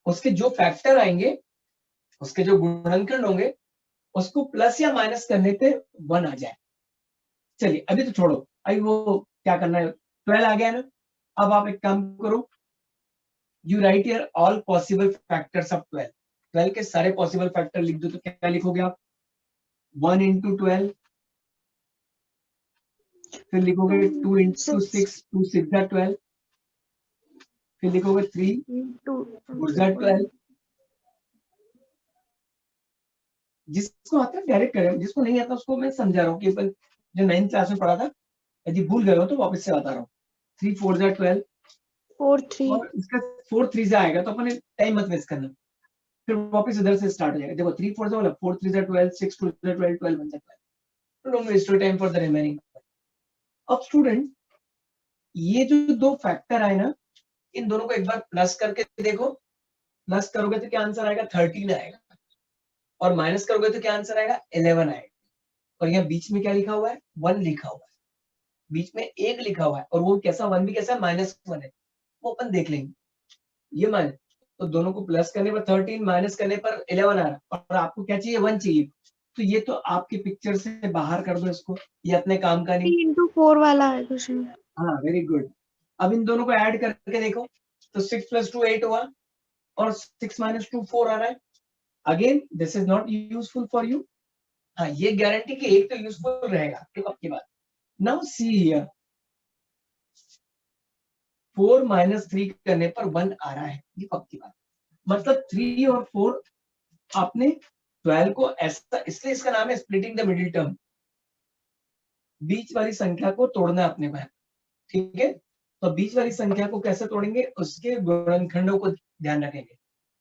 उसके जो फैक्टर आएंगे, उसके जो गुणनखंड होंगे, उसको प्लस या माइनस करने पे 1 आ जाए। चलिए अभी तो छोड़ो, अभी वो क्या करना है, 12 आ गया ना। अब आप एक काम करो, you right here all possible factors of 12। 12 के सारे पॉसिबल फैक्टर लिख दो। तो क्या लिखोगे आप, 1 into 12, फिर लिखोगे 2 into 6, 2 6 are 12, फिर लिखोगे 3 4 are 12। जिसको आता है डायरेक्ट करें, जिसको नहीं आता उसको मैं समझा रहा हूँ कि अपन जो 9th क्लास में पढ़ा था, यदि भूल गए हो तो वापस से बता रहा हूँ। 3 4 are 12, 4 3 और इसका 4 3 से आएगा तो अपन टाइम मत वेस्ट करना, फिर वापस इधर से स्टार्ट हो जाएगा। देखो 3 4 से वाला 4 3 are 12, 6 2 are 12, 12 1 are 12। Don't waste your time for the remaining. अब स्टूडेंट ये जो दो फैक्टर आए ना, इन दोनों को एक बार प्लस करके देखो। प्लस करोगे तो क्या आंसर आएगा, 13 आएगा, और माइनस करोगे तो क्या आंसर आएगा, 11 आएगा। और यहाँ बीच में क्या लिखा हुआ है, 1 लिखा हुआ है, बीच में 1 लिखा हुआ है, और वो कैसा 1 भी कैसा -1 है, वो अपन देख लेंगे। ये मान तो दोनों को प्लस करने पर 13, माइनस करने पर 11 आ रहा, और आपको क्या चाहिए, 1 चाहिए। तो ये तो आपके पिक्चर से बाहर कर दो इसको, ये अपने काम का नहीं। 3 into 4 वाला है क्वेश्चन। हाँ वेरी गुड। अब इन दोनों को ऐड करके देखो, तो 6 + 2 8 हुआ, और 6 - 2 4 आ रहा है। Again this is not useful for you. हाँ ये गारंटी कि एक तो यूजफुल रहेगा, ठीक आपकी बात। नाउ सी हियर, 4 - 3 करने पर 1 आ रहा है, ये पक्की बात। मतलब 3 और 4 आपने 12 को ऐसा, इसलिए इसका नाम है स्प्लिटिंग द मिडिल टर्म। बीच वाली संख्या को तोड़ना है अपने को, ठीक है। तो बीच वाली संख्या को कैसे तोड़ेंगे, उसके गुणनखंडों को ध्यान रखेंगे।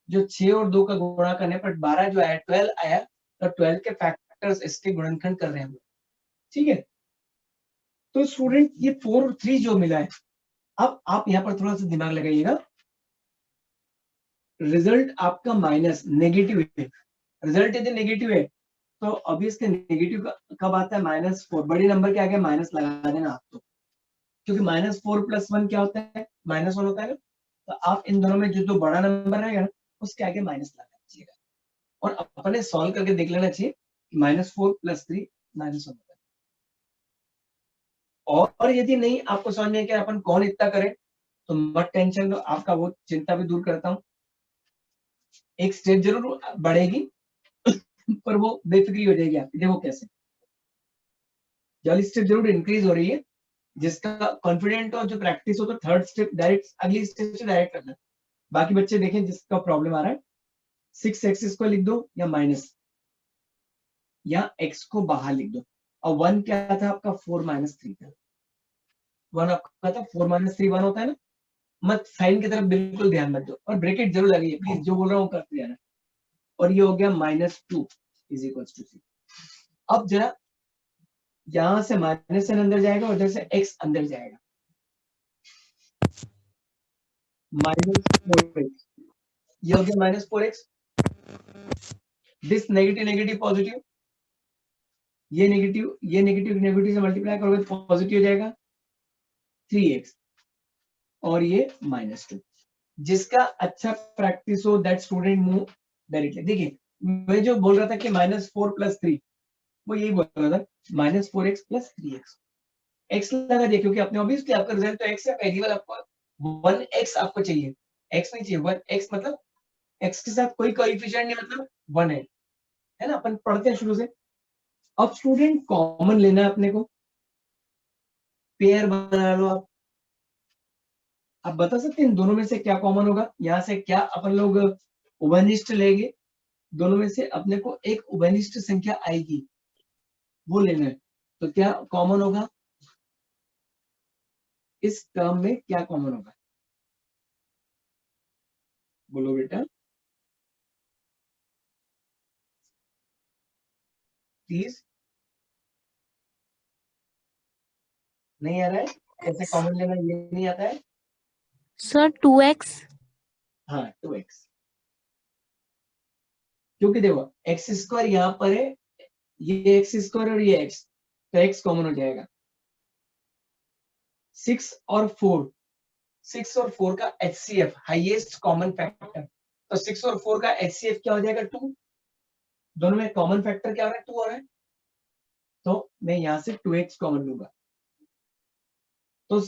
जो 6 और 2 का गुणा करने पर 12 जो आया, 12 आया, तो 12 के फैक्टर्स इसके गुणनखंड कर रहे हैं हम, ठीक है। तो स्टूडेंट ये 4 और 3 जो मिला है, अब आप यहाँ पर थोड़ा सा दिमाग लगाइएगा। रिजल्ट आपका माइनस नेगेटिव है, रिजल्ट यदि नेगेटिव है तो अभी इसके नेगेटिव कब आता है, -4। बड़े नंबर के आगे माइनस लगा देना आप, तो क्योंकि -4 + 1 क्या होता है, -1 होता है ना। तो आप इन दोनों में जो बड़ा नंबर रहेगा ना, उसके आगे माइनस लगा दीजिएगा, और अपने सॉल्व करके देख लेना चाहिए कि -4 + 3 -1 होता है। और यदि नहीं आपको समझ में कि अपन कौन इतना करें, तो मत टेंशन लो, आपका वो चिंता भी दूर करता हूँ। एक स्टेप जरूर बढ़ेगी पर वो बेफिक्री हो जाएगी आपकी। देखो कैसे, वाली स्टेप जरूर इंक्रीज हो रही है। जिसका कॉन्फिडेंट हो, जो प्रैक्टिस हो, तो थर्ड स्टेप डायरेक्ट अगली स्टेप से डायरेक्ट करना। बाकी बच्चे देखें जिसका प्रॉब्लम आ रहा है, 6x को लिख दो या माइनस, या x को बाहर लिख दो। और 1 क्या था आपका, 4 - 3 था। 1 आपका था, 4 - 3 1 होता है ना। मत साइन की तरफ बिल्कुल ध्यान मत दो, और ब्रैकेट जरूर लगाइए प्लीज, जो बोल रहा हूँ करते जाना। और ये हो गया -2 इज इक्वल टू 3। अब जरा यहां से माइनस एन अंदर जाएगा और इधर से x अंदर जाएगा, -4x, ये हो गया -4x। This negative negative positive, ये नेगेटिव से मल्टीप्लाई करोगे तो पॉजिटिव हो जाएगा 3x, और ये -2। जिसका अच्छा प्रैक्टिस हो दैट स्टूडेंट मूव डायरेक्टली। देखिए मैं जो बोल रहा था कि -4 + 3, वो यही बोल रहा था -4x + 3x। x लगा दिया क्योंकि आपने ऑब्वियसली आपका रिजल्ट तो x है, वेरिएबल आपको 1x आपको चाहिए, x नहीं चाहिए 1x, मतलब x के साथ कोई कोएफिशिएंट नहीं, मतलब 1 है ना, अपन पढ़ते हैं शुरू से। अब स्टूडेंट कॉमन लेना है अपने को, पेयर बना लो आप बता सकते हैं इन दोनों में से क्या कॉमन होगा, यहाँ से क्या अपन लोग उभयनिष्ठ लेंगे, दोनों में से अपने को एक उभयनिष्ठ संख्या आएगी, वो लेना है। तो क्या कॉमन होगा, इस टर्म में क्या कॉमन होगा, बोलो बेटा प्लीज। नहीं आ रहा है, कैसे कॉमन लेना ये नहीं आता है। Sir 2x। हाँ 2x, क्योंकि देखो x² यहाँ पर है, ये x² और ये x, तो x कॉमन हो जाएगा। 6 और 4 का HCF हाईएस्ट कॉमन फैक्टर, तो 6 और 4 का HCF क्या हो जाएगा 2, दोनों में कॉमन फैक्टर क्या हो रहा है 2 हो रहा है, तो मैं यहां से 2x कॉमन लूंगा, तो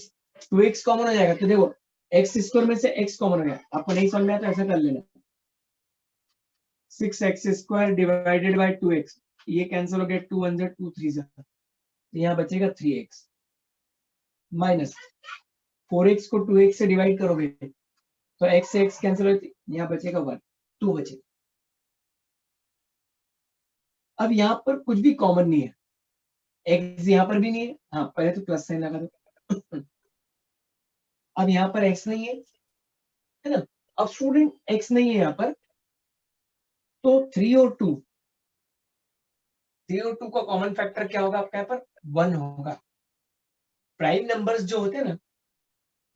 2x कॉमन हो जाएगा। तो देखो x² में से x कॉमन हो गया, आपको नहीं समझ में आया तो ऐसा कर लेना, 6x² डिवाइडेड बाय 2x, ये कैंसिल हो गया, 2 1 2 3 जा, तो यहाँ बचेगा 3x, माइनस 4x को 2x से डिवाइड करोगे तो x से x कैंसिल हो, यहाँ बचेगा 1, 2 बचेगा। अब यहाँ पर कुछ भी कॉमन नहीं है, x यहाँ पर भी नहीं है, हाँ पहले तो प्लस साइन लगा दो। अब यहाँ पर x नहीं है ना, अब स्टूडेंट x नहीं है यहाँ पर, तो 3 और 2 का कॉमन फैक्टर क्या होगा आपका, यहाँ पर 1 होगा। प्राइम नंबर्स जो होते हैं ना,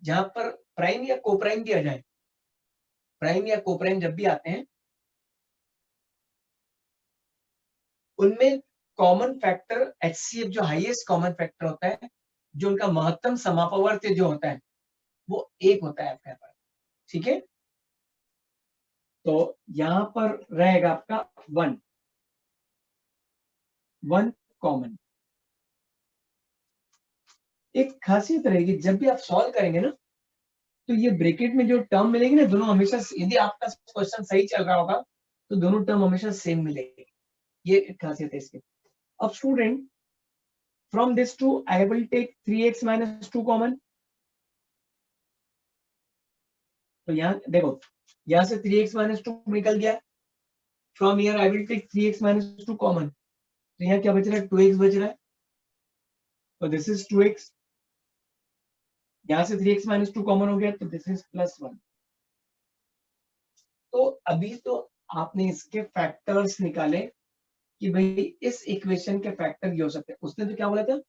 जहां पर प्राइम या कोप्राइम दिया जाए, प्राइम या कोप्राइम जब भी आते हैं, उनमें कॉमन फैक्टर HCF जो हाईएस्ट कॉमन फैक्टर होता है, जो उनका महत्तम समापवर्त्य जो होता है, वो 1 होता है आपके यहाँ पर, ठीक है। तो यहां पर रहेगा आपका 1 कॉमन। एक खासियत रहेगी जब भी आप सॉल्व करेंगे ना, तो ये ब्रैकेट में जो टर्म मिलेगी ना, दोनों हमेशा, यदि आपका क्वेश्चन सही चल रहा होगा तो दोनों टर्म हमेशा सेम मिलेगी, ये एक खासियत है इसकी। अब student from this to I will take 3x - 2 common, तो यहाँ देखो यहाँ से 3x - 2 निकल गया, from here I will take 3x - 2 common, तो यहाँ क्या बच रहा है 2x बच रहा है, तो दिस इज 2x, यहाँ से 3x - 2 कॉमन हो गया, तो दिस इज +1। तो अभी तो आपने इसके फैक्टर्स निकाले कि भाई इस इक्वेशन के फैक्टर ये हो सकते हैं। उसने तो क्या बोला था,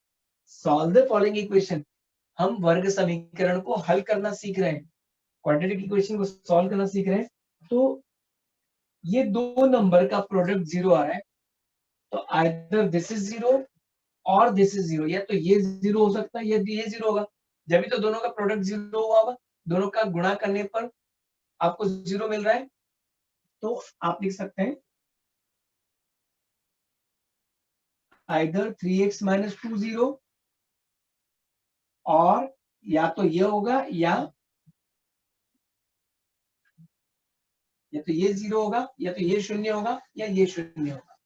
सॉल्व द फॉलोइंग इक्वेशन, हम वर्ग समीकरण को हल करना सीख रहे हैं, क्वाड्रेटिक इक्वेशन को सॉल्व करना सीख रहे हैं। तो ये दो नंबर का प्रोडक्ट 0 आ रहा है, तो आइदर दिस इज 0 और दिस इज 0, या तो ये 0 हो सकता है या ये 0 होगा, जब भी तो दोनों का प्रोडक्ट 0 हुआ होगा, दोनों का गुणा करने पर आपको 0 मिल रहा है, तो आप लिख सकते हैं आइदर 3x - 2 0, और या तो ये होगा या तो ये 0 होगा, या तो ये 0 होगा, या ये 0 होगा।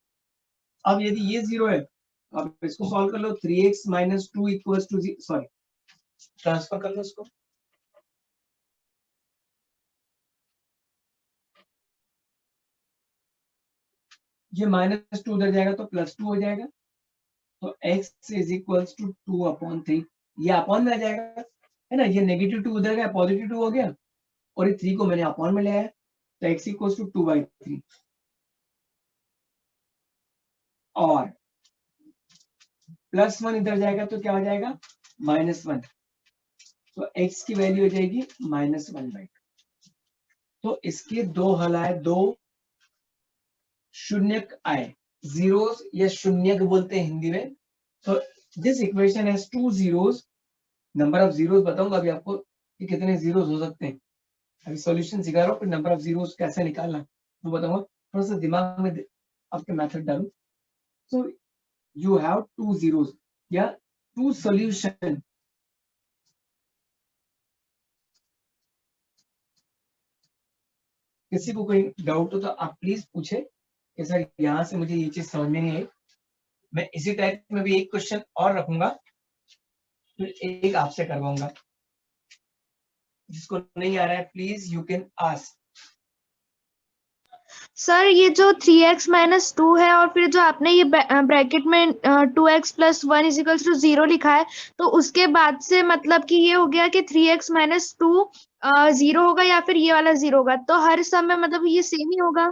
अब यदि ये 0 है, अब इसको सॉल्व कर लो, 3x - 2 equals to, sorry transfer कर लो इसको, ये -2 उधर जाएगा तो +2 हो जाएगा, तो x इज इक्वल्स टू 2/3, ये अपॉन में आ जाएगा, है ना, ये -2 उधर गया, +2 हो गया, और ये 3 को मैंने अपॉन में ले आया, तो x इक्वल्स टू 2/3। और +1 इधर जाएगा तो क्या हो जाएगा -1, तो x की वैल्यू हो जाएगी -1/2। तो इसके दो हल आए, दो शून्यक आए, जीरोस या शून्यक बोलते हैं हिंदी में। तो this equation has 2 zeros, number of zeros बताऊंगा अभी आपको कि कितने जीरोस हो सकते हैं। अभी सॉल्यूशन सिखा रहा हूँ, फिर नंबर ऑफ जीरोस कैसे निकालना वो बताऊंगा। थोड़ा सा दिमाग में आपके मेथड डालूं। सो यू हैव 2 जीरोस या 2 सॉल्यूशन। किसी को कोई डाउट हो तो आप प्लीज पूछे कि सर यहाँ से मुझे ये चीज समझ में नहीं आई। मैं इसी टाइप में भी एक क्वेश्चन और रखूंगा, फिर एक आपसे करवाऊंगा। जिसको नहीं आ रहा है please you can ask. Sir ये जो 3x माइनस 2 है और फिर जो आपने ये ब्रैकेट में 2x प्लस 1 इजिकल्स टू 0 लिखा है, तो उसके बाद से मतलब कि ये हो गया कि 3x माइनस 2 0 होगा या फिर ये वाला 0 होगा? तो हर समय मतलब ये सेम ही होगा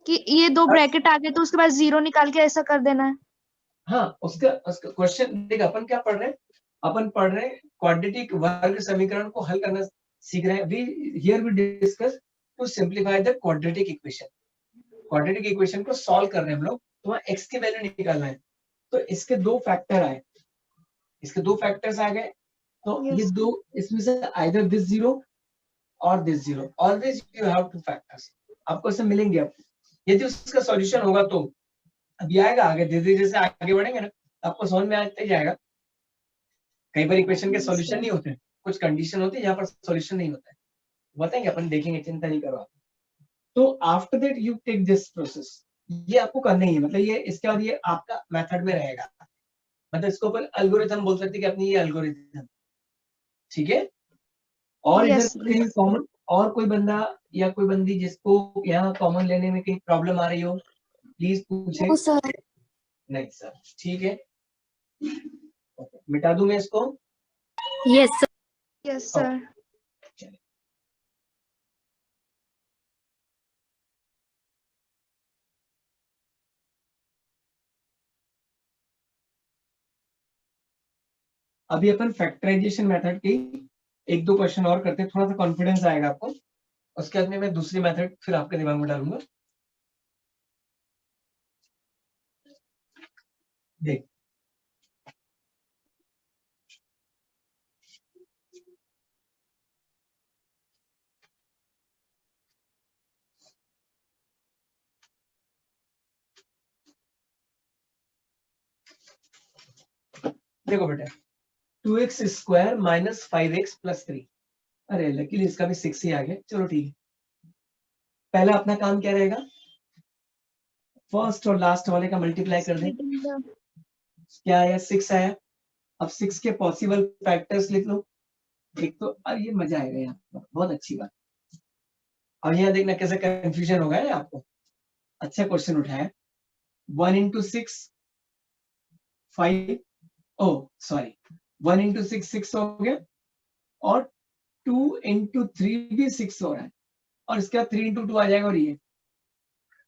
कि ये दो ब्रैकेट आ गए तो उसके बाद 0 निकाल के ऐसा कर देना है? हाँ, उसका क्वेश्चन देख, अपन क्या पढ़ रहे हैं, अपन पढ़ रहे हैं क्वाड्रेटिक वर्ग समीकरण को हल करना सीख रहे हैं। We here we discuss to simplify the quadratic equation. Quadratic equation को सॉल्व कर रहे हैं हम लोग, तो वहाँ x की वैल्यू निकालना है। तो इसके दो फैक्टर आए, इसके दो फैक्टर्स आ गए, तो Yes. ये दो, इसमें से आइदर दिस 0 और this 0, always you have two factors, आपको ऐसे मिलेंगे। आपको यदि उसका सॉल्यूशन होगा तो अभी आएगा, आगे धीरे धीरे जैसे आगे बढ़ेंगे ना आपको समझ में आते ही जाएगा। कई बार इक्वेशन के सॉल्यूशन नहीं होते, कुछ कंडीशन होती है जहाँ पर सॉल्यूशन नहीं होता है, बताएंगे अपन, देखेंगे, चिंता नहीं करो आप। तो after that you take this process, ये आपको करना ही है, मतलब ये इसके बाद ये आपका मेथड में रहेगा, मतलब इसको अपन एल्गोरिथम बोल सकते हैं कि अपनी ये एल्गोरिथम, ठीक है। और इधर Yes. कहीं कॉमन, और कोई बंदा या कोई बंदी जिसको यहाँ कॉमन लेने में कहीं प्रॉब्लम आ रही हो, प्लीज पूछे। No, sir. नहीं सर, ठीक है, मिटा दूं मैं इसको। Yes, sir. Yes, sir. अभी अपन फैक्टराइजेशन मेथड की एक दो क्वेश्चन और करते हैं, थोड़ा सा कॉन्फिडेंस आएगा आपको। उसके बाद में मैं दूसरी मेथड फिर आपके दिमाग में डालूंगा। देख, देखो बेटा, 2x square minus 5x plus 3। अरे लकीली इसका भी 6 ही आ गया, चलो ठीक है। पहला अपना काम क्या रहेगा, फर्स्ट और लास्ट वाले का मल्टीप्लाई कर दें। Splitting the- क्या आया, 6 आया। अब 6 के पॉसिबल फैक्टर्स लिख लो। एक तो अब ये मजा आएगा यहाँ पर, बहुत अच्छी बात। और यहाँ देखना कैसे कंफ्यूजन होगा ना आपको। अच्छा क्वेश्चन उठाया, 1 इंटू 6 5, ओ सॉरी, 1 इंटू 6 6 हो गया, और 2 इंटू 3 भी 6 हो रहा है, और इसके बाद 3 इंटू 2 आ जाएगा। और ये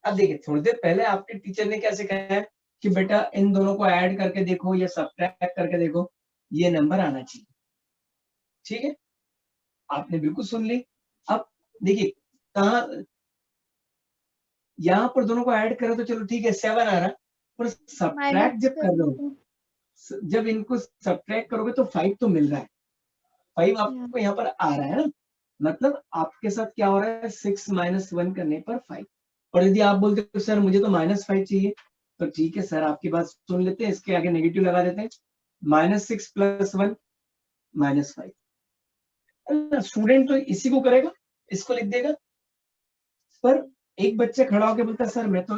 अब देखिए, थोड़ी देर पहले आपके टीचर ने क्या सिखाया है कि बेटा इन दोनों को ऐड करके देखो या सब्ट्रैक्ट करके देखो, ये नंबर आना चाहिए, ठीक है। आपने बिल्कुल सुन ली। अब देखिए कहा, यहाँ पर दोनों को ऐड करो तो चलो ठीक है 7 आ रहा, पर सब्ट्रैक्ट जब कर रहे हो, जब इनको सब्ट्रैक्ट करोगे तो 5 तो मिल रहा है, 5 आपको यहाँ पर आ रहा है ना, मतलब आपके साथ क्या हो रहा है, 6 माइनस 1 करने पर 5। और यदि आप बोलते हो सर मुझे तो -5 चाहिए, तो ठीक है सर, आपकी बात सुन लेते हैं, इसके आगे नेगेटिव लगा देते हैं, -6 प्लस 1 -5। स्टूडेंट तो इसी को करेगा, इसको लिख देगा। पर एक बच्चा खड़ा होकर बोलता है सर मैं तो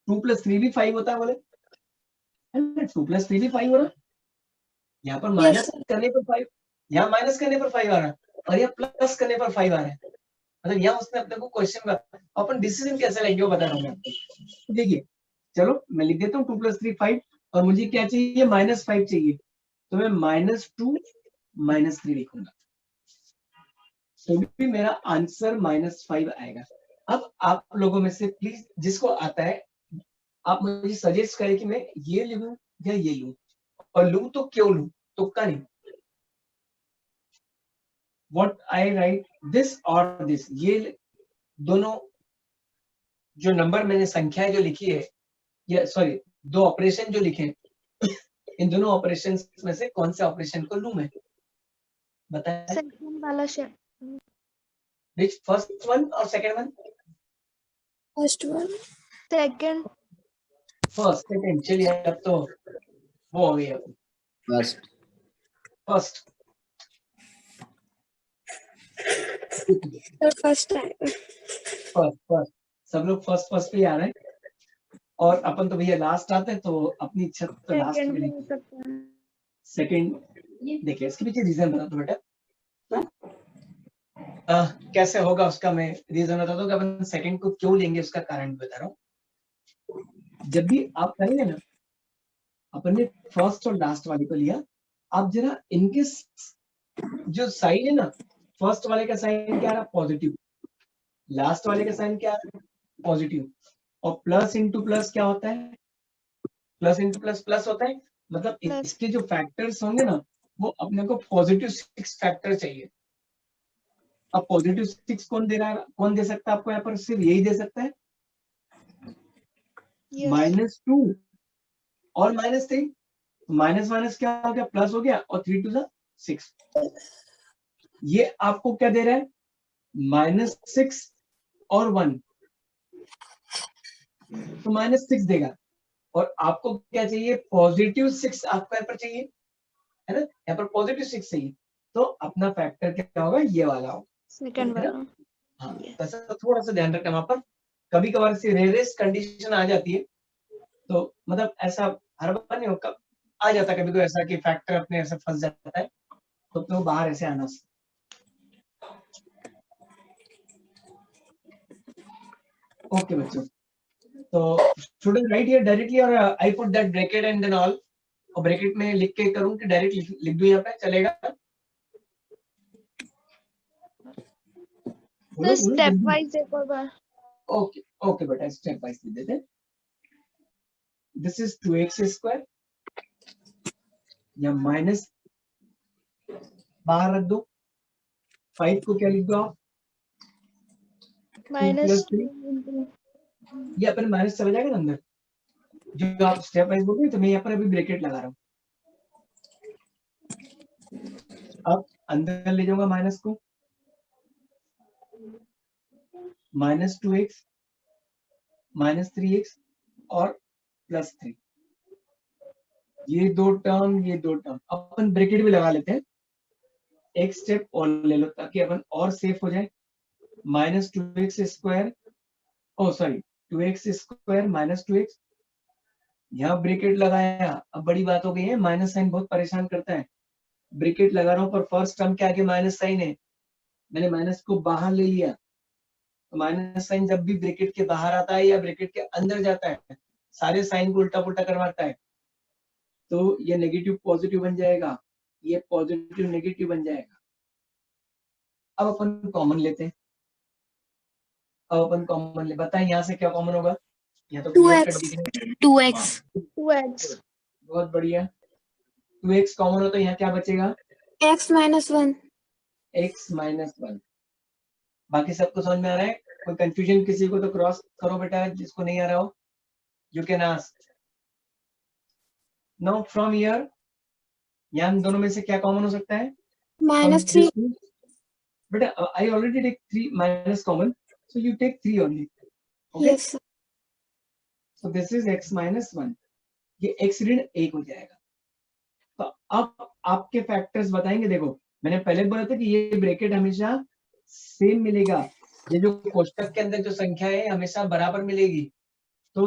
2 + 3 भी 5 होता है, बोले 2 + 3 भी 5 हो रहा है, यहाँ पर माइनस करने पर 5, यहाँ माइनस करने पर 5 आ रहा है, और यहाँ प्लस करने पर 5 आ रहा है। मतलब यहाँ उसने अपने को क्वेश्चन का अपन डिसीजन कैसे लेंगे वो बता रहा हूँ मैं आपको। देखिए चलो मैं लिख देता हूँ 2 + 3 5, और मुझे क्या चाहिए, -5 चाहिए, तो मैं -2 -3 लिखूंगा, तो भी मेरा आंसर -5 आएगा। अब आप लोगों में से प्लीज जिसको आता है आप मुझे सजेस्ट करें कि मैं ये लूं या ये लूं, और लूं तो क्यों लूं, तुक्का नहीं. What I write, this or this, ये दोनों जो नंबर मैंने संख्याएं जो लिखी है, या सॉरी दो ऑपरेशन जो लिखे हैं, इन दोनों ऑपरेशन में से कौन से ऑपरेशन को लूं मैं, बताएं. सेकंड वाला Which first one और second one? First one. Second First, second. चलिए अब तो वो हो गया. First First. तो फर्स्ट आएगा। फर्स्ट सब लोग फर्स्ट पे आ रहे हैं, और अपन तो भैया लास्ट आते हैं, तो अपनी इच्छा तो लास्ट में सेकंड हो सकता है। सेकंड. देखिए इसके पीछे रीजन बता दो बेटा. कैसे होगा उसका मैं रीजन बता दूं कि अपन सेकंड को क्यों लेंगे, उसका कारण बता रहा हूँ. जब भी आप करेंगे ना, अपन ने फर्स्ट और लास्ट वाले को लिया, आप जरा इनके जो साइन है ना, फर्स्ट वाले का साइन क्या रहा, पॉजिटिव. लास्ट वाले का साइन क्या है, पॉजिटिव. और प्लस इंटू प्लस क्या होता है, प्लस इंटू प्लस प्लस होता है. मतलब Plus. इसके जो फैक्टर्स होंगे ना, वो अपने को पॉजिटिव 6 फैक्टर चाहिए. अब पॉजिटिव 6 कौन दे रहा है, कौन दे सकता है आपको, यहाँ पर सिर्फ यही दे सकता है. Yes. -2 और -3, माइनस माइनस क्या हो गया, प्लस हो गया, और 3 to 6. ये आपको क्या दे रहा है, -6 और 1, तो -6 देगा. और आपको क्या चाहिए, +6 आपको यहाँ पर चाहिए, है ना, यहाँ पर +6 चाहिए. तो अपना फैक्टर क्या होगा, ये वाला होगा. सेकंड वाला। हाँ, तो ऐसा थोड़ा सा ध्यान रखना. वहां पर कभी कभार से रेयरेस्ट कंडीशन आ जाती है, तो मतलब ऐसा हर बार नहीं होगा, आ जाता है कभी कोई ऐसा कि फैक्टर अपने ऐसे फंस जाता है, तो अपने को बाहर ऐसे आना. ओके बच्चों, तो स्टूडेंट राइट हियर डायरेक्टली, और I put that bracket and then all, और ब्रैकेट में लिख के करूं कि डायरेक्ट लिख दूं यहाँ पे, चलेगा? तो स्टेप वाइज एक और बार। ओके ओके बेटा, स्टेप वाइज लिख देते हैं. दिस इज 2x स्क्वायर, या माइनस बाहर रख दो. 5 को क्या लिख दो आप, -2 ये अपन माइनस चला जाएगा ना अंदर, जो आप स्टेप वाइज बोल रहे, तो मैं यहाँ पर अभी ब्रैकेट लगा रहा हूँ. अब अंदर ले जाऊंगा माइनस को, -2x, -3x और +3. ये दो टर्म, ये दो टर्म, अपन ब्रैकेट भी लगा लेते हैं. एक स्टेप और ले लो ताकि अपन और सेफ हो जाए. -2x स्क्वायर, ओ सॉरी 2x स्क्वायर -2x, यहाँ ब्रैकेट लगाया. अब बड़ी बात हो गई है, माइनस साइन बहुत परेशान करता है. ब्रैकेट लगा रहा हूँ, पर फर्स्ट टर्म के आगे माइनस साइन है, मैंने माइनस को बाहर ले लिया. तो माइनस साइन जब भी ब्रैकेट के बाहर आता है या ब्रैकेट के अंदर जाता है, सारे साइन को उल्टा पुल्टा करवाता है. तो ये नेगेटिव पॉजिटिव बन जाएगा, ये पॉजिटिव नेगेटिव बन जाएगा. अब अपन कॉमन लेते हैं. अब अपन कॉमन ले, बताएं यहाँ से क्या कॉमन होगा. यहाँ तो 2x। बहुत बढ़िया. 2x कॉमन हो तो यहाँ क्या बचेगा, x -1। x -1. बाकी सबको समझ में आ रहा है? कोई कंफ्यूजन किसी को तो क्रॉस करो बेटा, जिसको नहीं आ रहा हो, you can ask. Now from here, यहाँ दोनों में से क्या कॉमन हो सकता है, -3। बेटा I already take 3 minus common, so you take 3 only. Okay? Yes sir। So this is x -1. ये x ऋण 1 हो जाएगा. तो अब आपके फैक्टर्स बताएंगे. देखो मैंने पहले बोला था कि ये ब्रैकेट हमेशा सेम मिलेगा, ये जो कोष्टक के अंदर जो संख्या है हमेशा बराबर मिलेगी. तो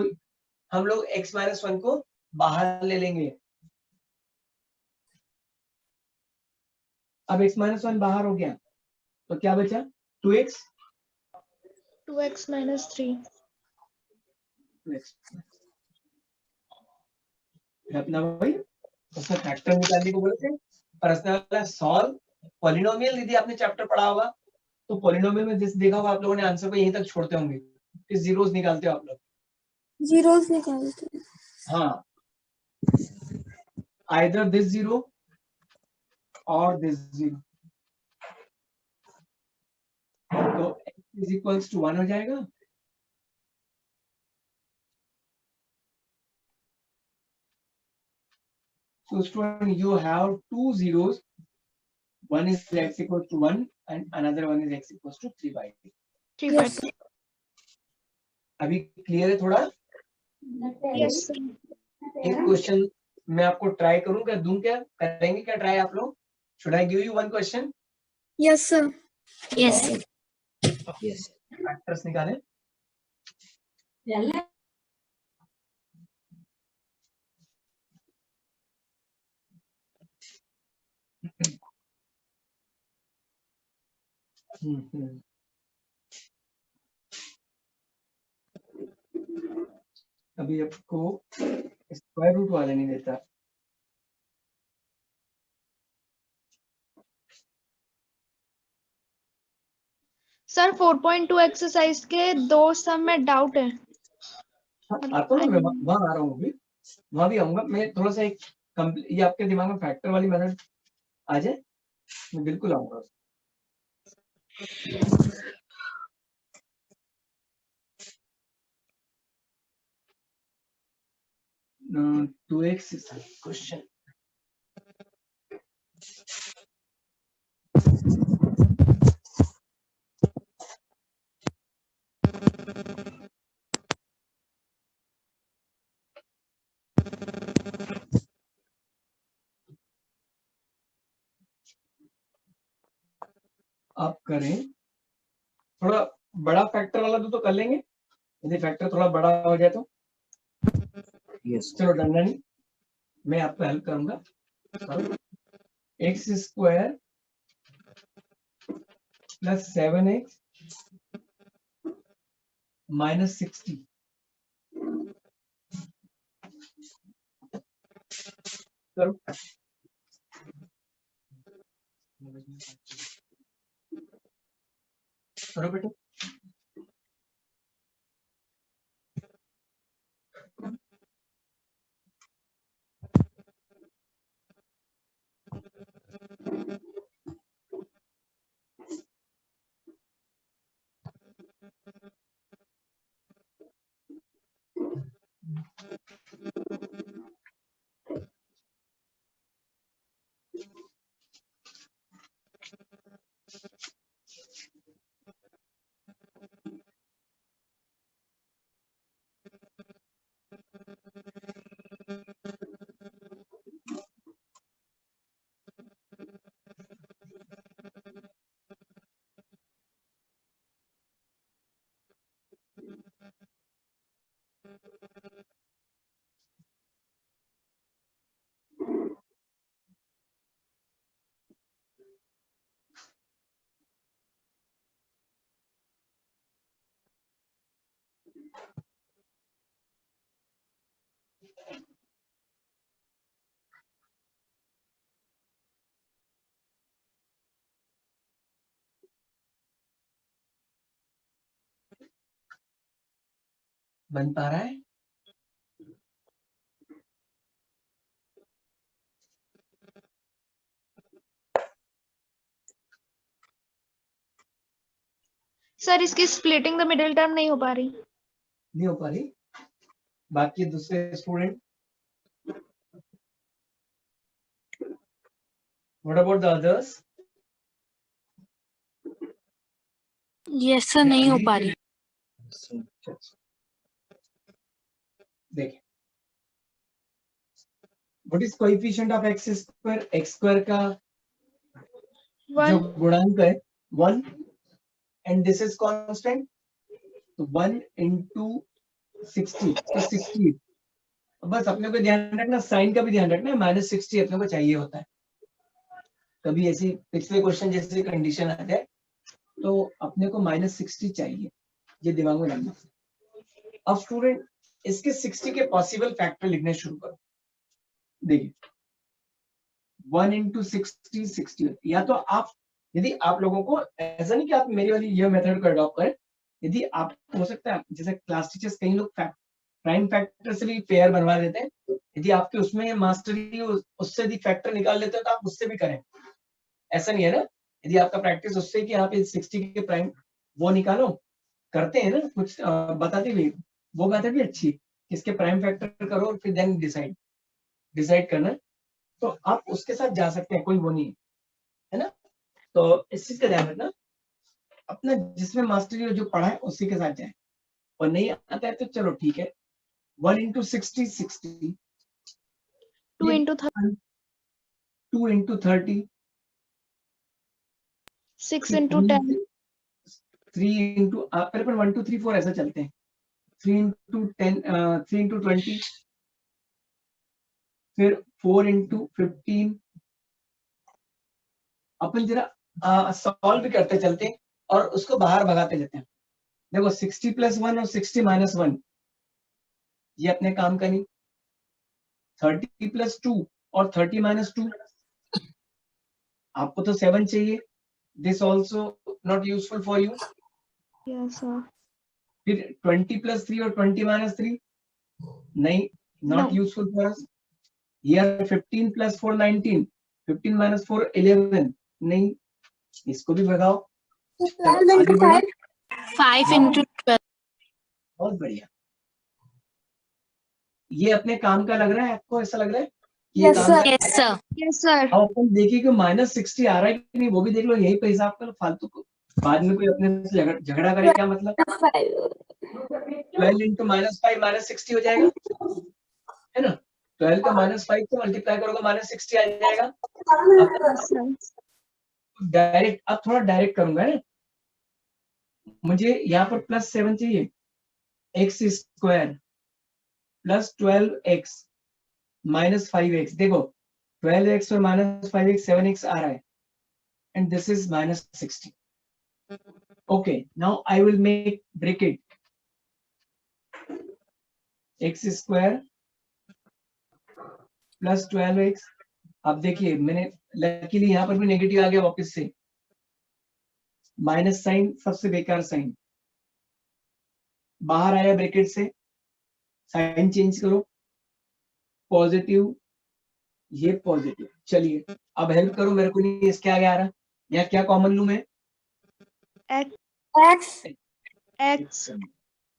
हम लोग x -1 को बाहर ले लेंगे. अब x -1 बाहर हो गया, तो क्या बचा, 2x -3। अपना भाई उसका फैक्टर निकालने को बोले थे. पर्सनल सॉल्व पॉलिनोमियल, यदि आपने चैप्टर पढ़ा होगा तो पॉलिनोमियल में जिस देखा होगा आप लोगों ने, आंसर को यहीं तक छोड़ते होंगे, फिर जीरोस निकालते हो आप लोग. जीरोस निकालते हैं। हाँ, either this zero or this zero, तो x is equals to 1 हो जाएगा। So student, you have two zeros. One is x equals to 1 and another one is x equals to 3/2. 3/2। अभी क्लियर है थोड़ा? यस। एक क्वेश्चन मैं आपको try करूं क्या, दूं क्या, करेंगे क्या ट्राई आप लोग? Should I give you one question? Yes sir. Yes. Factors निकालें। अभी आपको स्क्वायर रूट वाले नहीं देता। सर 4.2 एक्सरसाइज के 2 सम में डाउट है। आता हूँ मैं, वहां आ रहा हूँ, अभी वहां भी आऊंगा मैं। थोड़ा सा एक ये आपके दिमाग में फैक्टर वाली मेथड आ जाए, मैं बिल्कुल आऊंगा। No, 2x is a question. आप करें थोड़ा बड़ा फैक्टर वाला तो कर लेंगे, यदि फैक्टर थोड़ा बड़ा हो जाए तो। Yes. चलो डंडा नहीं, मैं आपको हेल्प करूंगा। x square plus 7x minus 60 करो। करो बेटा। बन पा रहा है? सर इसकी स्प्लिटिंग द मिडिल टर्म नहीं हो पा रही। नहीं हो पा रही। बाकी दूसरे student, what about the others? Yes sir, नहीं हो पा रही। देखिए, what is coefficient of x square? x square का जो 1। गुणांक है 1 एंड दिस इज कांस्टेंट, तो 1 into 60 तो 60। बस अपने को ध्यान रखना, साइन का भी ध्यान रखना, -60 अपने को चाहिए होता है। कभी ऐसी पिछले क्वेश्चन जैसे कंडीशन आ जाए तो अपने को -60 चाहिए, ये दिमाग में रखना। अब स्टूडेंट इसके 60 के पॉसिबल फैक्टर लिखने शुरू करो। देखिए 1 into 60 60। या तो आप, यदि आप लोगों को ऐसा नहीं कि आप मेरी वाली ये मेथड को अडॉप्ट करें, यदि आप हो सकता है जैसे क्लास टीचर्स कई लोग प्राइम फैक्टर से भी पेयर बनवा लेते हैं। यदि आपके उसमें मास्टरी उससे भी फैक्टर निकाल लेते हो तो आप उससे भी करें, ऐसा नहीं है ना। यदि आपका प्रैक्टिस उससे कि आप 60 के प्राइम वो निकालो, करते हैं ना कुछ बताते भी, वो मेथड भी अच्छी, इसके प्राइम फैक्टर करो और फिर देन डिसाइड करना, तो आप उसके साथ जा सकते हैं, कोई वो नहीं है ना। तो इस चीज का ध्यान रखना, अपना जिसमें मास्टरी जो पढ़ा है उसी के साथ जाए, और नहीं आता है तो चलो ठीक है, 1 into 60 60, 2 into 30, 2 into 30, 6 into 10, 3 into पहले पर 1 2 3 4 ऐसा चलते हैं, 3 into 10, 3 into 20, फिर 4 into 15। अपन जरा सॉल्व भी करते चलते हैं और उसको बाहर भगाते जाते हैं। देखो 60 + 1 और 60 - 1 ये अपने काम का नहीं, 30 + 2 और 30 - 2 आपको तो 7 चाहिए, this also not useful for you. yes sir, फिर 20 + 3 और 20 - 3 नहीं, not No. Useful for us. Here 15 + 4 19, 15 - 4 11 नहीं, इसको भी भगाओ। 12 into 5, 5 into 12, बहुत बढ़िया, ये अपने काम का लग रहा है आपको, ऐसा लग रहा है कि ये yes काम sir, का। yes sir, yes sir, अब अपन देखिए कि -60 आ रहा है कि नहीं, वो भी देख लो, यही पे हिसाब करो, फालतू को बाद में कोई अपने से झगड़ा करे क्या मतलब। 12 into -5 -60 हो जाएगा, है ना। 12 का -5 से मल्टीप्लाई करोगे -60 आ जाएगा। अब yes sir, डायरेक्ट, अब थोड़ा डायरेक्ट करूंगा ना, मुझे यहाँ पर +7 चाहिए, x² + 12x -5x। देखो 12x और -5x 7x आ रहा है, and this is -60. Okay, now I will make bracket x² + 12x। अब देखिए मैंने लकीली यहाँ पर भी नेगेटिव आ गया वापस से, माइनस साइन सबसे बेकार साइन, बाहर आया ब्रैकेट से, साइन चेंज करो, पॉजिटिव, ये पॉजिटिव। चलिए अब हेल्प करो मेरे को, नहीं इसके आगे आ रहा, यहाँ क्या कॉमन लूं मैं, x, x,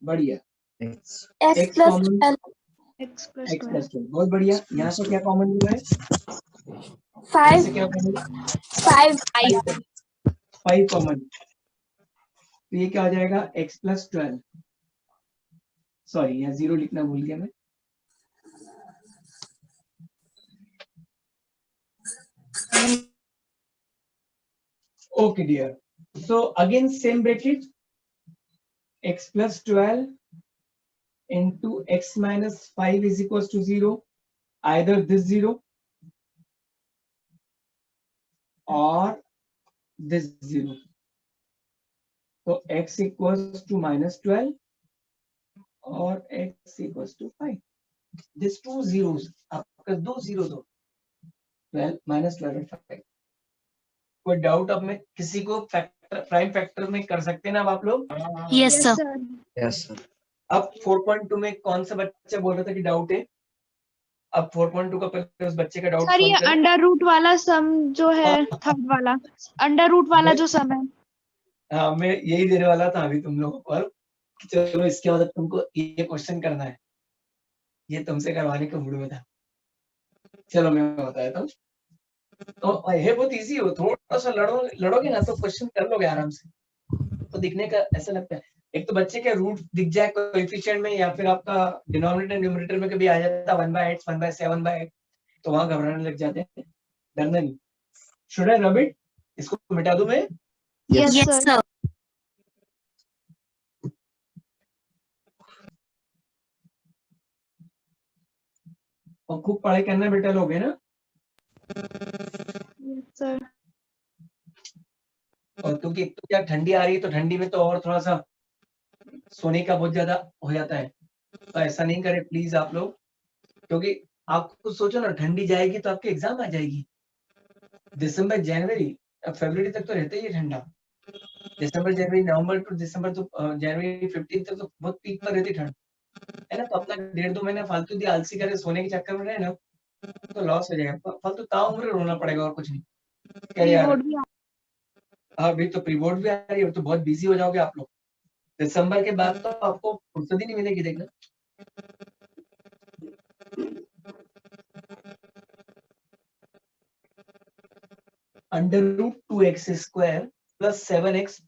बढ़िया, X. x x plus common, 12, x plus x 12, + 12, बहुत बढ़िया। यहाँ से क्या कॉमन लूं मैं, 5, यहाँ से क्या कॉमन, 5, 5 कॉमन, तो ये क्या हो जाएगा, x + 12। सॉरी यहाँ 0 लिखना भूल गया मैं, okay dear, so again same bracket, x + 12 into x - 5 is equals to 0, either this 0 or this 0, so x equals to -12 or x equals to 5, this 2 zeros, आपका 2 0 दो, 12 -12 और 5। कोई डाउट अब मैं किसी को फैक्टर, प्राइम फैक्टर में कर सकते हैं ना अब आप लोग। yes yes sir, sir, Yes, sir. अब 4.2 में कौन सा बच्चा बोल रहा था कि डाउट है, अब 4.2 का पहले उस बच्चे का डाउट सर ये सॉल्व करें। अंडर रूट वाला सम जो है, थर्ड वाला अंडर रूट वाला जो सम है, हाँ मैं यही देने वाला था अभी तुम लोगों को, कि चलो इसके बाद तुमको ये क्वेश्चन करना है, ये तुमसे करवाने का मूड में था। चलो मैं बता देता हूँ, तो ये बहुत इजी हो, थोड़ा सा लड़ोगे ना तो क्वेश्चन कर लोगे आराम से। तो दिखने का ऐसा लगता है, एक तो बच्चे के रूट दिख जाए कोएफिशिएंट में, या फिर आपका डिनोमिनेटर न्यूमरेटर में कभी आ जाता 1/8 1/7/8, तो वहां घबराने लग जाते हैं, डरना नहीं। शुड आई रब इट, इसको मिटा दूं मैं, yes yes sir, sir, और खूब पढ़ाई करना बेटा लोग, है ना। yes sir, और क्योंकि एक तो क्या ठंडी आ रही है, तो ठंडी में तो और थोड़ा सा सोने का बहुत ज्यादा हो जाता है, तो ऐसा नहीं करें प्लीज आप लोग, क्योंकि आप खुद सोचो ना, ठंडी जाएगी तो आपकी एग्जाम आ जाएगी। दिसंबर जनवरी, अब फरवरी तक तो रहता ही है ठंडा, दिसंबर जनवरी नवंबर टू दिसंबर, तो जनवरी 15 तक तो बहुत पीक पर रहती ठंड, है ना। तो अपना 1.5-2 महीना फालतू दिया आलसी करे सोने के चक्कर में रहे ना तो लॉस हो जाएगा, फालतू ताउम्र रोना पड़ेगा और कुछ नहीं। क्या यार, Pre-board भी अभी तो प्री बोर्ड भी आ रही है, तो बहुत बिजी हो जाओगे आप लोग। दिसंबर के बाद तो आपको फुर्सत ही नहीं मिलेगी, देखना। √2x² + 7x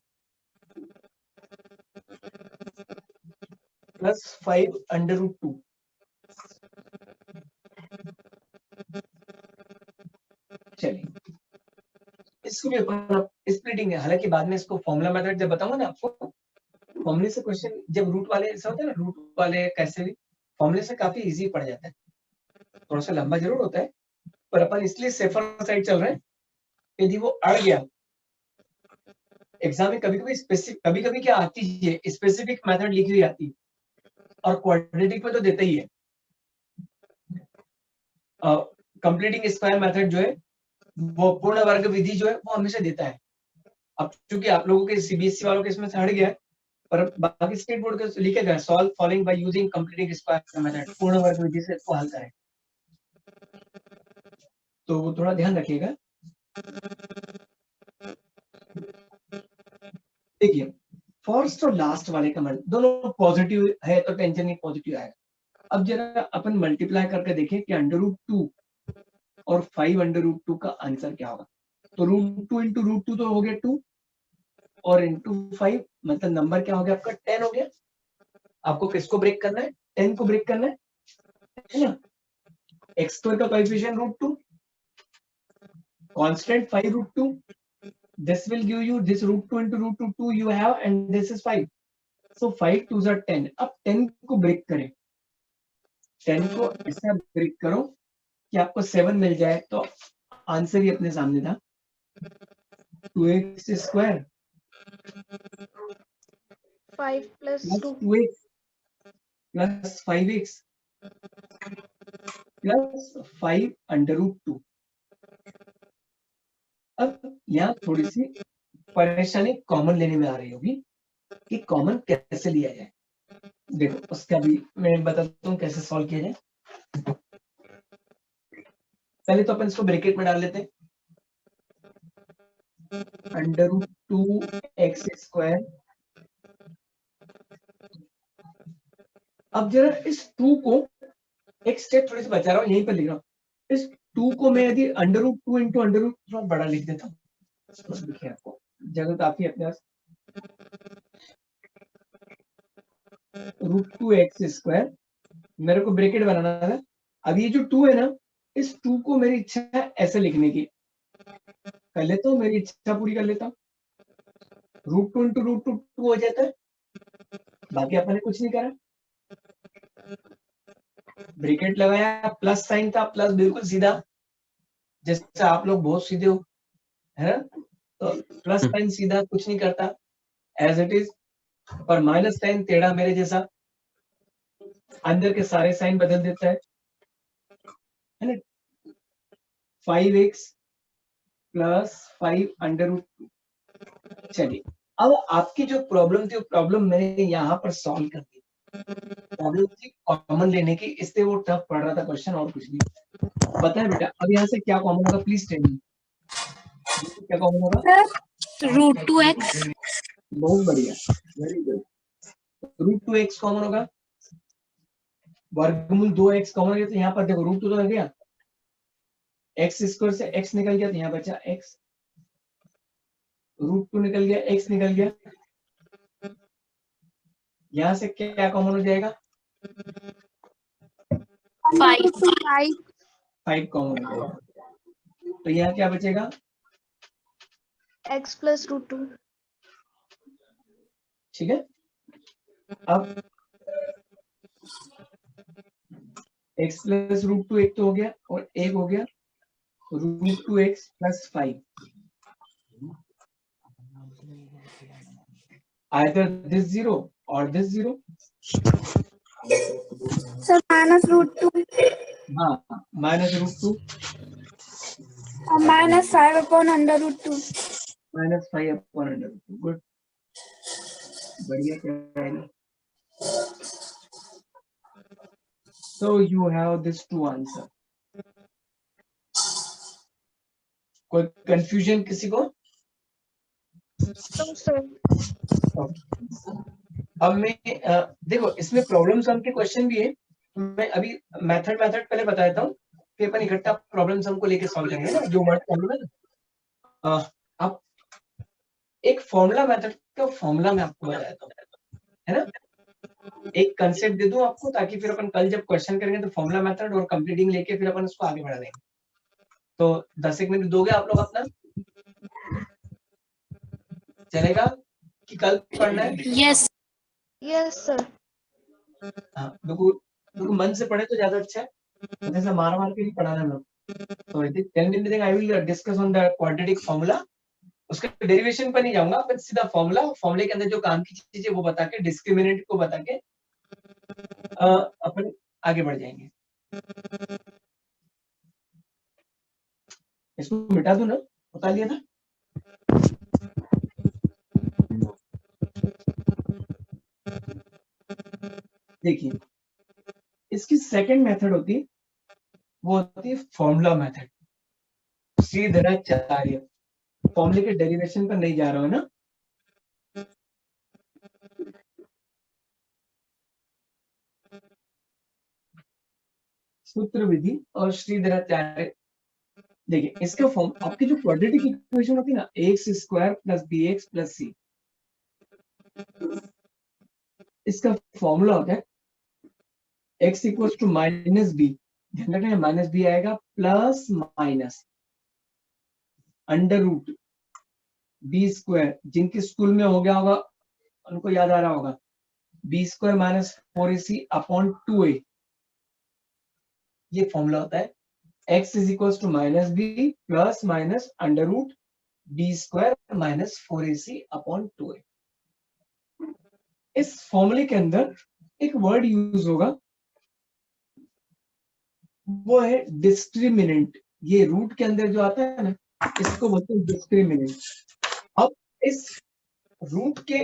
+ 5 √2। चलिए, इसको भी अपन स्प्लिटिंग है, हालांकि बाद में इसको फॉर्मूला मेथड जब बताऊंगा ना आपको, फॉर्मूले से क्वेश्चन जब रूट वाले ऐसा होता है ना, रूट वाले कैसे भी फॉर्मूले से काफी इजी पड़ जाता है। थोड़ा सा लंबा जरूर होता है, पर अपन इसलिए सेफर साइड चल रहे हैं। यदि वो अड़ गया एग्जाम में, कभी कभी क्या आती है, स्पेसिफिक मेथड लिखी हुई आती है, और क्वाड्रेटिक में तो देता ही है। कंप्लीटिंग स्क्वायर मेथड जो है, वो पूर्ण वर्ग विधि जो है, वो हमेशा देता है। अब चूंकि आप लोगों के सीबीएसई वालों के इसमें से हट गया है, पर बाकी स्टेट बोर्ड के लिखे गए solve following by using completing square method, पूर्ण वर्ग विधि से इसको हल करें। तो वो थोड़ा ध्यान रखिएगा। देखिए, फर्स्ट और लास्ट वाले कमेंट दोनों पॉजिटिव है तो टेंशन नहीं, पॉजिटिव आएगा। अब जरा अपन मल्टीप्लाई करके देखें कि √2 और 5 √2 का आंसर क्या होगा। तो √2 × √2 तो हो गया 2, और इंटू 5 मतलब नंबर क्या हो गया आपका 10 हो गया। आपको किसको ब्रेक करना है, 10 को ब्रेक करना है ना। x² का coefficient √2, constant 5 √2, this will give you this √2 × √2 you have, and this is 5, so 5 2s are 10। अब 10 को ब्रेक करें, 10 को ऐसा ब्रेक करो कि आपको 7 मिल जाए, तो आंसर ही अपने सामने था, 2x² 5 + 2 2x + 5x + 5 √2। अब यहाँ थोड़ी सी परेशानी कॉमन लेने में आ रही होगी कि कॉमन कैसे लिया जाए। देखो, उसका भी मैं बताता हूँ कैसे सॉल्व किया जाए। पहले तो अपन इसको ब्रैकेट में डाल लेते हैं, √2x²। अब जरा इस 2 को एक स्टेप थोड़ी सी बचा रहा हूँ, यहीं पर लिख रहा हूँ। इस 2 को मैं यदि √2 × √2 थोड़ा बड़ा लिख देता हूँ, देखिए आपको जगह काफी अपने पास। √2x² मेरे को ब्रैकेट बनाना है। अब ये जो 2 है ना, इस 2 को मेरी इच्छा है ऐसे लिखने की, कर लेता हूँ, मेरी इच्छा पूरी कर लेता हूँ। √2 × √2 2 हो जाता है, बाकी अपन ने कुछ नहीं करा, ब्रैकेट लगाया, प्लस साइन था, प्लस बिल्कुल सीधा, जैसे आप लोग बहुत सीधे हो, है ना। तो प्लस साइन सीधा कुछ नहीं करता, एज इट इज, पर माइनस साइन टेढ़ा मेरे जैसा अंदर के सारे साइन बदल देता है ना। 5x + 5 √2। चलिए, अब आपकी जो प्रॉब्लम थी, वो प्रॉब्लम मैंने यहाँ पर सॉल्व कर दी। प्रॉब्लम थी कॉमन लेने की, इसलिए वो टफ पड़ रहा था क्वेश्चन, और कुछ नहीं। बताएं बेटा, अब यहाँ से क्या कॉमन होगा, प्लीज टेल मी, क्या कॉमन होगा। √2x बहुत बढ़िया, वेरी गुड। √2x कॉमन होगा, वर्गमूल 2x कॉमन हो गया, तो यहाँ पर देखो √2 तो हो गया, x² से x निकल गया, तो यहाँ बचा x, √2 निकल गया, x निकल गया, यहाँ से क्या कॉमन हो जाएगा, 5 कॉमन हो जाएगा, तो यहाँ क्या बचेगा, x + √2। ठीक है। अब x + √2 एक तो हो गया, और एक हो गया √2x + 5, either this 0 or this 0। Sir -√2 हाँ, -√2 -5/√2 -5/√2, गुड, बढ़िया, क्या है। So you have this two answer. कोई कंफ्यूजन किसी को? अब मैं देखो इसमें प्रॉब्लम सम के क्वेश्चन भी है, मैं अभी मेथड पहले बता देता हूँ, फिर अपन इकट्ठा प्रॉब्लम सम को लेके सॉल्व करेंगे ना, जो वर्ड प्रॉब्लम है ना। अब एक फॉर्मूला मेथड का फॉर्मूला मैं आपको बता देता हूँ, है ना। एक कंसेप्ट दे दूं आपको, ताकि फिर अपन कल जब क्वेश्चन करेंगे तो फॉर्मूला मेथड और कंप्लीटिंग लेके फिर अपन उसको आगे बढ़ा देंगे। तो 10 एक मिनट दोगे आप लोग अपना? चलेगा कि कल पढ़ना है? Yes. Yes sir. हाँ, देखो मन से पढ़े तो ज्यादा अच्छा है, जैसे मार के नहीं पढ़ाना लोग। तो I will discuss on the quadratic formula, उसके डेरिवेशन पर नहीं जाऊंगा, पर सीधा फॉर्मूले के अंदर जो काम की चीजें वो बता के, डिस्क्रिमिनेंट को बता के अपन आगे बढ़ जाएंगे। इसको मिटा दूं ना, बता लिया था। देखिए इसकी सेकंड मेथड होती, वो होती है फॉर्मूला मेथड, श्रीधराचार्य। फॉर्मूले के डेरिवेशन पर नहीं जा रहा हूं ना। सूत्र विधि और श्रीधराचार्य। देखिए इसका फॉर्म, आपकी जो क्वाड्रेटिक इक्वेशन होती है ना, X square plus B X plus C, इसका फॉर्मूला होता है x equals to minus B, ध्यान रखना माइनस बी आएगा, plus minus under root B square, जिनके स्कूल में हो गया होगा उनको याद आ रहा होगा, B square minus 4ac upon 2a। ये फॉर्मूला होता है x is equals to minus b plus minus under root B square minus 4ac upon 2a। इस फॉर्मूले के अंदर एक वर्ड यूज होगा, वो है डिस्क्रिमिनेंट। ये रूट के अंदर जो आता है ना, इसको बोलते हैं डिस्क्रिमिनेंट। अब इस रूट के,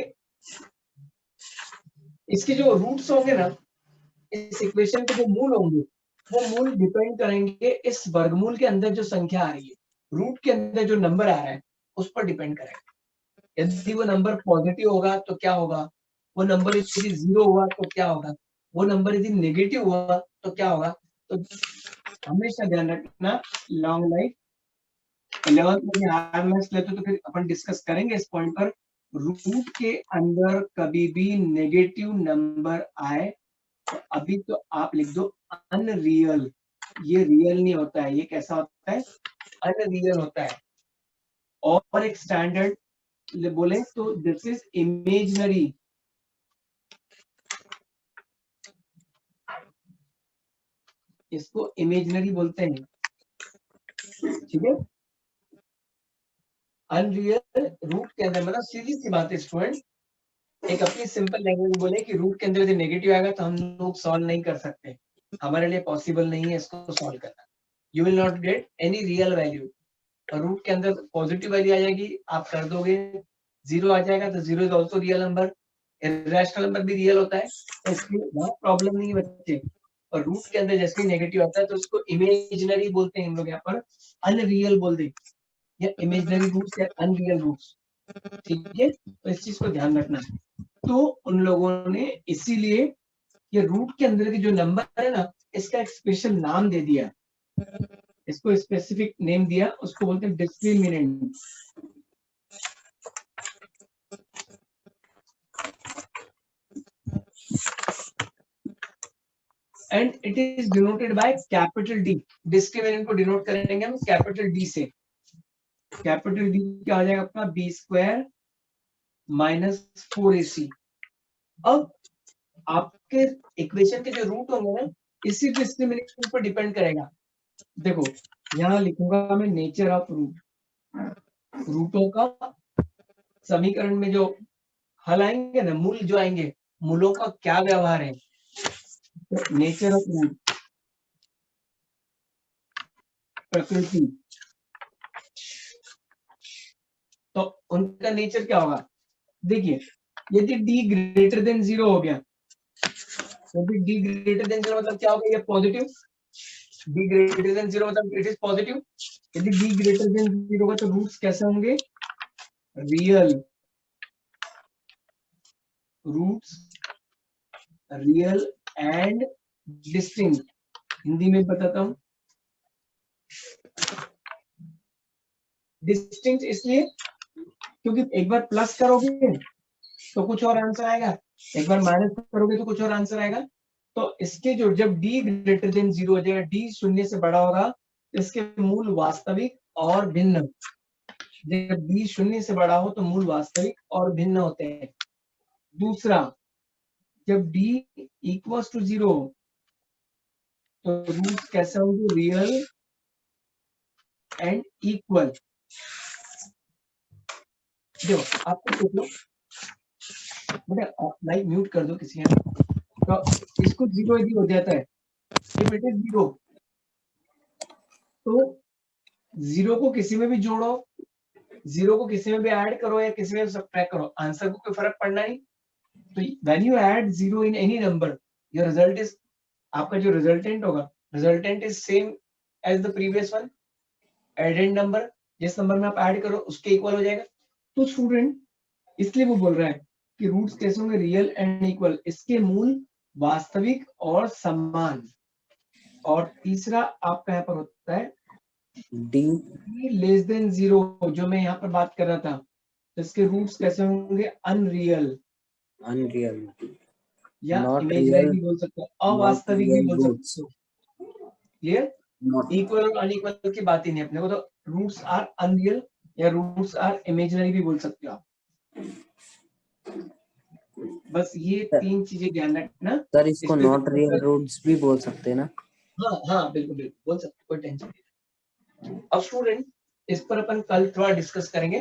इसके जो रूट्स होंगे ना, इस इक्वेशन के जो मूल होंगे, वो मूल डिपेंड करेंगे इस वर्गमूल के अंदर जो संख्या आ रही है, रूट के अंदर जो नंबर आ रहा है उस पर डिपेंड करेगा। यदि वो नंबर पॉजिटिव होगा तो क्या होगा, वो नंबर यदि 0 हुआ तो क्या होगा, वो नंबर यदि नेगेटिव हुआ तो क्या होगा। तो हमेशा ध्यान रखना, लॉन्ग लाइफ 11th में हायर मैथ्स लेते तो फिर अपन डिस्कस करेंगे इस पॉइंट पर। रूट के अंदर कभी भी नेगेटिव नंबर आए तो अभी तो आप लिख दो अनरियल। ये रियल नहीं होता है, ये कैसा होता है, अनरियल होता है। और एक स्टैंडर्ड बोले तो दिस इज इमेजिनरी। इसको इमेजिनरी बोलते हैं, ठीक है। अनरियल रूट के अंदर, मतलब सीधी सी बात है स्टूडेंट, एक अपनी सिंपल लैंग्वेज में बोले कि रूट के अंदर यदि नेगेटिव आएगा तो हम लोग सॉल्व नहीं कर सकते, हमारे लिए पॉसिबल नहीं है इसको सॉल्व करना। You will not get any real value. और रूट के अंदर पॉजिटिव वैल्यू आ जाएगी, आप कर दोगे, 0 आ जाएगा तो 0 is also real number, irrational number भी रियल होता है, तो इसलिए बहुत प्रॉब्लम नहीं है बच्चे। और रूट के अंदर जैसे ही नेगेटिव आता है तो उसको इमेजिनरी बोलते हैं हम लोग, यहाँ पर अनरियल बोल दे, या इमेजिनरी रूट्स या अनरियल रूट्स, ठीक है। तो इस चीज को ध्यान रखना है। तो उन लोगों ने इसीलिए ये रूट के अंदर के जो नंबर है ना, इसका एक स्पेशल नाम दे दिया, इसको स्पेसिफिक नेम दिया, उसको बोलते हैं discriminant. And it is denoted by capital D. Discriminant को डिनोट करेंगे हम कैपिटल डी से। कैपिटल डी क्या आ जाएगा अपना, बी स्क्वायर माइनस 4ac। अब आपके इक्वेशन के जो रूट होंगे ना, इसी डिस्क्रिमिनेंट पर डिपेंड करेगा। देखो यहाँ लिखूंगा मैं नेचर ऑफ रूट, रूटों का समीकरण में जो हल आएंगे ना, मूल जो आएंगे, मूलों का क्या व्यवहार है, तो नेचर ऑफ रूट, प्रकृति, तो उनका नेचर क्या होगा। देखिए यदि d ग्रेटर देन 0 हो गया तो भी d ग्रेटर देन 0 मतलब क्या होगा, ये पॉजिटिव। d ग्रेटर देन 0 मतलब इट इज पॉजिटिव। यदि d ग्रेटर देन 0 होगा तो रूट्स कैसे होंगे, real. Roots real and distinct. Hindi में बताता हूं, डिस्टिंक्ट इसलिए क्योंकि एक बार प्लस करोगे तो कुछ और आंसर आएगा, एक बार माइनस करोगे तो कुछ और आंसर आएगा। तो इसके जो जब d ग्रेटर देन 0 हो जाएगा, d शून्य से बड़ा होगा, तो इसके मूल वास्तविक और भिन्न। जब d शून्य से बड़ा हो तो मूल वास्तविक और भिन्न होते हैं। दूसरा, जब d इक्वल्स टू 0 तो रूट्स कैसे होंगे, रियल एंड इक्वल। देखो आपको सोच लो बेटा, लाइट म्यूट कर दो किसी ने, तो इसको 0 यदि हो जाता है, इफ इट इज 0 तो 0 को किसी में भी जोड़ो, 0 को किसी में भी ऐड करो या किसी में भी सब्ट्रैक्ट करो, आंसर को कोई फर्क पड़ना नहीं। तो when you add 0 in any number, your result is, आपका जो रिजल्टेंट होगा, resultant is same as the previous one. Added number जिस नंबर में आप ऐड करो उसके इक्वल हो जाएगा। तो स्टूडेंट इसलिए वो बोल रहा है कि रूट्स कैसे होंगे, रियल एंड इक्वल, इसके मूल वास्तविक और समान। और तीसरा आपका यहाँ पर होता है D लेस देन 0, जो मैं यहाँ पर बात कर रहा था, तो इसके रूट्स कैसे होंगे, अनरियल unreal, या not इमेजिनरी real, भी बोल सकते हो, not अवास्तविक भी real बोल roots, सकते हो। क्लियर, not इक्वल और अनइक्वल की बात ही नहीं अपने को, तो रूट्स आर अनरियल या रूट्स आर इमेजिनरी भी बोल सकते हो आप। बस ये तीन चीजें ध्यान रखना। सर इसको इसमें not real roots भी बोल सकते हैं ना? हाँ हाँ बिल्कुल बिल्कुल बोल सकते, कोई टेंशन नहीं। अब स्टूडेंट इस पर अपन कल थोड़ा डिस्कस करेंगे,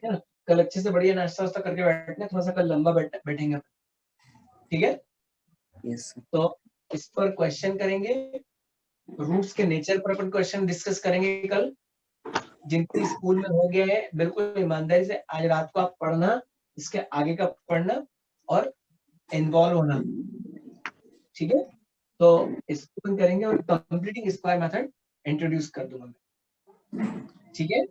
है ना। कल अच्छे से बढ़िया नाश्ता वास्ता करके बैठना, थोड़ा सा कल लंबा बैठेंगे अपन, ठीक है। Yes sir. तो इस पर क्वेश्चन करेंगे, रूट्स के नेचर पर अपन क्वेश्चन डिस्कस करेंगे कल। जिनके स्कूल में हो गया है बिल्कुल ईमानदारी से आज रात को आप पढ़ना, इसके आगे का पढ़ना और इन्वॉल्व होना, ठीक है। तो इसको अपन करेंगे और कंप्लीटिंग स्क्वायर मेथड इंट्रोड्यूस कर दूंगा मैं, ठीक है।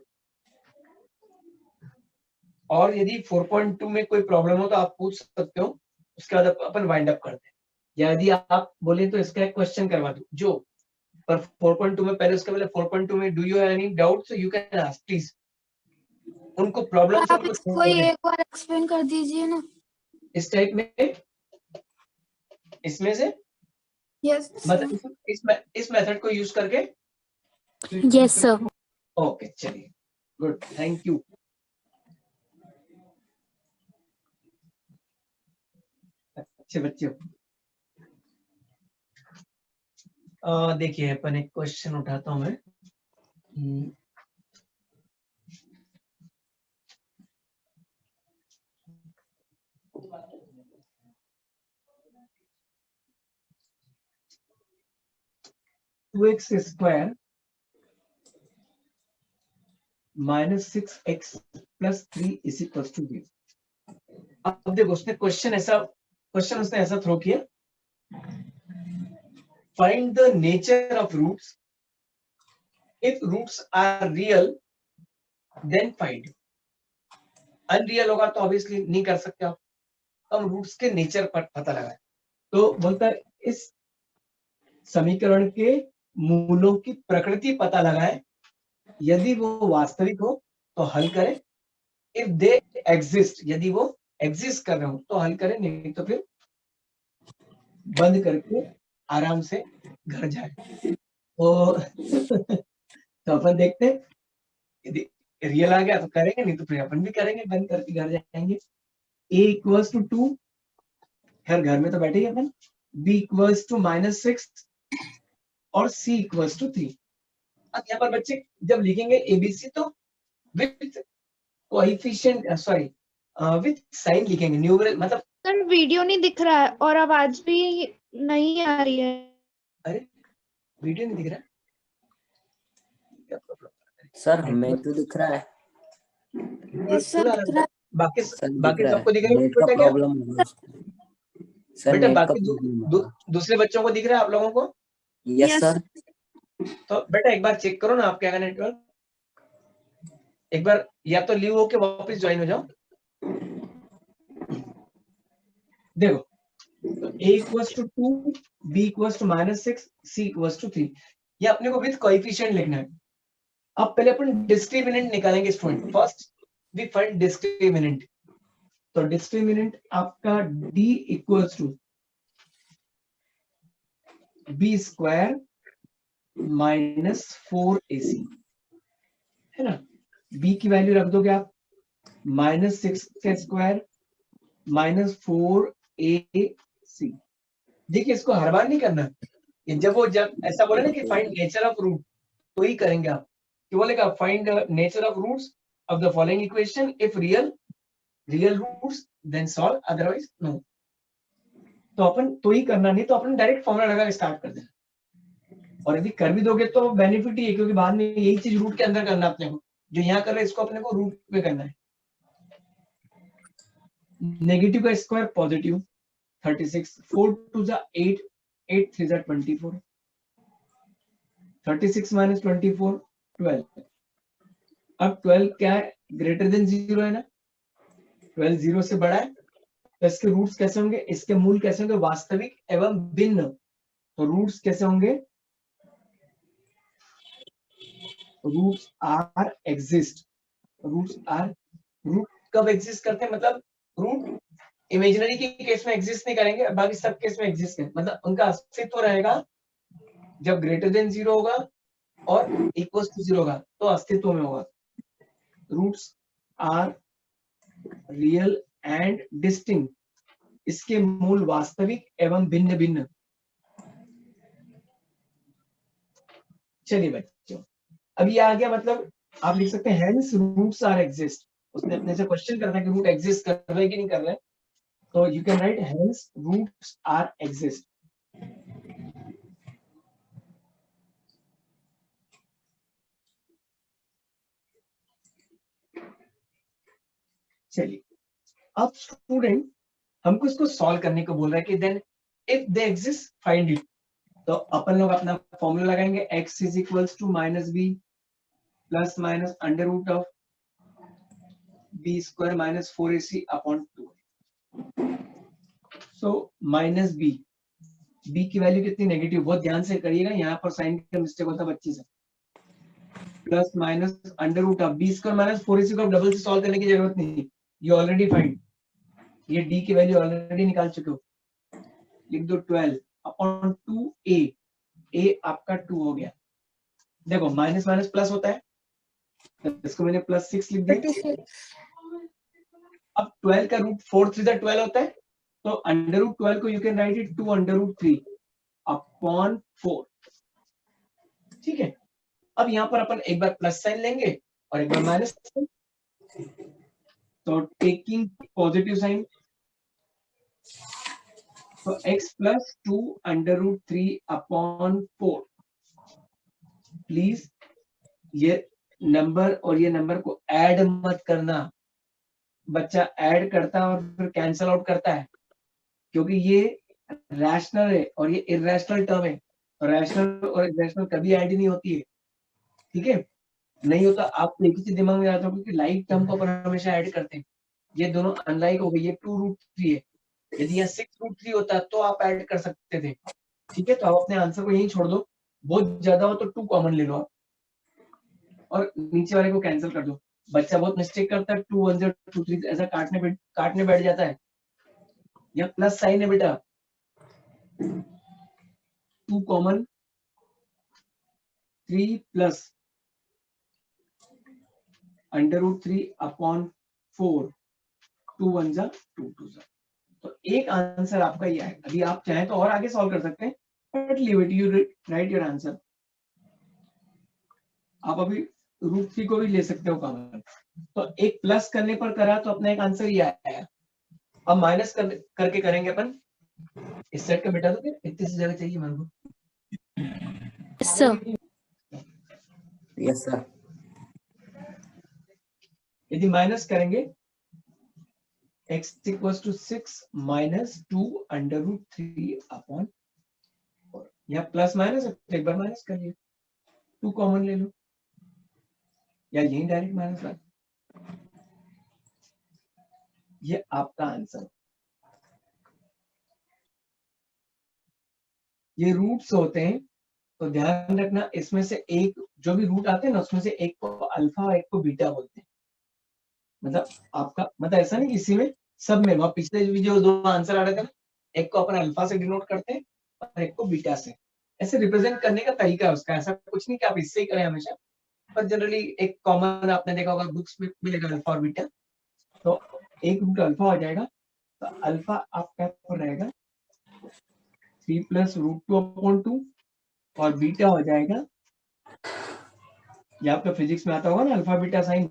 और यदि 4.2 में कोई प्रॉब्लम हो तो आप पूछ सकते हो, उसके बाद अपन वाइंड अप करते हैं। या यदि आप बोले तो इसका एक क्वेश्चन करवा दूं, जो पर 4.2 में पहले, उसके पहले 4.2 में do you have any doubt, so you can ask please. उनको प्रॉब्लम आप इसको एक बार एक्सप्लेन कर दीजिए ना। इस टाइप में, इसमें से यस मतलब इस मेथड को यूज करके। Yes sir. ओके चलिए, गुड, थैंक यू। अच्छे बच्चे हो। देखिए अपन एक क्वेश्चन उठाता हूं मैं। 2x square minus 6x plus 3 is equal to 0। अब देखो उसने क्वेश्चन उसने ऐसा थ्रो किया, find the nature of roots, if roots are real then find. Unreal होगा तो ऑब्वियसली नहीं कर सकते आप, हम रूट्स के नेचर पर पता लगाए। तो बोलता है इस समीकरण के मूलों की प्रकृति पता लगाए, यदि वो वास्तविक हो तो हल करें, इफ दे एग्जिस्ट, यदि वो एग्जिस्ट कर रहे हो तो हल करें, नहीं तो फिर बंद करके आराम से घर जाए। तो अपन देखते हैं, यदि रियल आ गया तो करेंगे, नहीं तो फिर अपन भी करेंगे, बंद करके घर जाएंगे। a इक्वल्स टू 2, खैर घर में तो बैठे ही अपन, b इक्वल्स टू -6 और c इक्वल्स टू 3। अब यहाँ पर बच्चे जब लिखेंगे एबीसी तो with coefficient, sorry with sign लिखेंगे, न्यूमरल मतलब। सर वीडियो नहीं दिख रहा है और आवाज भी नहीं आ रही है। अरे वीडियो नहीं दिख रहा, क्या प्रॉब्लम सर हमें तो दिख रहा है, यस सर दिख रहा है। बाकी सर दिख बाकी रहा सबको है, दिख रहा है नेट का बेटा क्या? प्रॉब्लम होगा उसको। सर बेटा नेट का बाकी प्रॉब्लम दूसरे बच्चों को दिख रहा है आप लोगों को? Yes Yes. सर। तो बेटा एक बार चेक करो ना आप क्या का नेटवर्क, एक बार या तो लीव होके वापस ज्वाइन हो जाओ। देखो a equals to 2, b equals to -6, c equals to 3, ये अपने को विद कोएफिशिएंट लिखना है। अब पहले अपन डिस्क्रिमिनेंट निकालेंगे student. First we find discriminant. तो डिस्क्रिमिनेंट आपका d equals to b square -4ac है ना। b की वैल्यू रख दोगे आप -6 का स्क्वायर -4ac। देखिए इसको हर बार नहीं करना, जब ऐसा बोले ना कि फाइंड नेचर ऑफ रूट तो ही करेंगे आप। क्या बोलेगा? Find nature of roots of the following equation, if real roots then solve, otherwise no. तो अपन तो ही करना, नहीं तो अपन डायरेक्ट फॉर्मूला लगा के स्टार्ट कर देना। और यदि कर भी दोगे तो बेनिफिट ही है, क्योंकि बाद में यही चीज रूट के अंदर करना अपने को, जो यहाँ कर रहे हैं इसको अपने को रूट में करना है। नेगेटिव का स्क्वायर पॉजिटिव 36, 4 2 जा 8, 8 3 जा 24, 36 minus 24 12। अब 12 क्या है? ग्रेटर देन 0 है ना। 12 0 से बड़ा है, तो इसके रूट्स कैसे होंगे? इसके मूल कैसे होंगे? वास्तविक एवं भिन्न। तो रूट्स कैसे होंगे? Roots are exist. रूट कब एग्जिस्ट करते हैं? मतलब रूट इमेजिनरी के केस में एग्जिस्ट नहीं करेंगे, बाकी सब केस में एग्जिस्ट करेंगे। मतलब उनका अस्तित्व रहेगा जब ग्रेटर देन 0 होगा और इक्वल्स टू 0 होगा, तो अस्तित्व में होगा। Roots are real and distinct, इसके मूल वास्तविक एवं भिन्न भिन्न। चलिए बच्चों, अब ये आ गया, मतलब आप लिख सकते हैं हेंस रूट्स आर एग्जिस्ट। उसने अपने से क्वेश्चन करना है कि रूट एग्जिस्ट कर रहे हैं कि नहीं कर रहे हैं, तो you can write hence roots are exist. चलिए अब स्टूडेंट हमको इसको सॉल्व करने को बोल रहा है कि then if they exist find it. तो अपन लोग अपना फॉर्मूला लगाएंगे, x is equals to -b plus minus under root of b square -4ac upon 2। So -b, b की वैल्यू कितनी? नेगेटिव। बहुत ध्यान से करिएगा, यहाँ पर साइन का मिस्टेक होता है बच्चे से। Plus minus under root of b square -4ac को डबल से सॉल्व करने की जरूरत नहीं, ये ऑलरेडी फाइंड, ये d की वैल्यू ऑलरेडी निकाल चुके हो। लिख दो 12 अपॉन 2a, a आपका 2 हो गया। देखो माइनस माइनस प्लस होता है, तो इसको मैंने +6 लिख दिया। अब 12 का रूट 4 3 12 होता है, तो अंडर रूट 12 को you can write it 2 under root 3 upon 4। ठीक है, अब यहाँ पर अपन एक बार प्लस साइन लेंगे और एक बार माइनस साइन। तो टेकिंग पॉजिटिव साइन, तो x plus 2 under root 3 upon 4। Please ये नंबर और ये नंबर को ऐड मत करना। बच्चा ऐड करता है और फिर कैंसल आउट करता है, क्योंकि ये रैशनल है और ये इरेशनल टर्म है। तो रैशनल और इरेशनल कभी ऐड ही नहीं होती है, ठीक है? नहीं होता। आप एक ही चीज दिमाग में आता हो कि लाइक टर्म को अपन हमेशा ऐड करते हैं, ये दोनों अनलाइक हो गई। ये 2 रूट 3 है, यदि यहाँ 6 रूट 3 होता तो आप ऐड कर सकते थे, ठीक है? तो आप अपने आंसर को यहीं छोड़ दो, बहुत ज्यादा हो तो 2 कॉमन ले लो आप और नीचे वाले को कैंसिल कर दो। बच्चा बहुत मिस्टेक करता है, 2 1 2 3 ऐसा काटने बैठ जाता है। यहाँ प्लस साइन है बेटा, 2 common, 3 plus under root 3 upon 4, 2 1 जा 2 2 जा। तो एक आंसर आपका ये है। अभी आप चाहें तो और आगे सॉल्व कर सकते हैं, but leave it, you right your answer. आप अभी रूट 3 को भी ले सकते हो कॉमन। तो एक प्लस करने पर करा तो अपना एक आंसर ये आया। अब माइनस करके करेंगे अपन। इस सेट का बेटा तो इतनी सी जगह चाहिए मेरे को। sir. Yes sir. यदि माइनस करेंगे x equals to 6 minus 2 under root 3 upon 4। या प्लस माइनस एक बार माइनस कर लिया, 2 कॉमन ले लो या यही डायरेक्ट माइनस कर, ये आपका आंसर। ये रूट्स होते हैं तो ध्यान रखना, इसमें से एक जो भी रूट आते हैं ना उसमें से एक को अल्फा और एक को बीटा बोलते हैं। मतलब आपका मतलब ऐसा नहीं इसी में सब में, वहां पिछले जो दो आंसर आ रहे थे ना, एक को अपन अल्फा से डिनोट करते हैं और एक को बीटा से। ऐसे रिप्रेजेंट करने का तरीका है उसका, ऐसा कुछ नहीं कि आप इससे ही करें हमेशा, पर जनरली एक कॉमन आपने देखा होगा बुक्स में मिलेगा अल्फा और बीटा। तो एक रूट अल्फा हो जाएगा, तो अल्फा आपका रहेगा 3 प्लस रूट 2 अपॉन 2 और बीटा हो जाएगा, ये आपका फिजिक्स में आता होगा ना अल्फा बीटा साइन।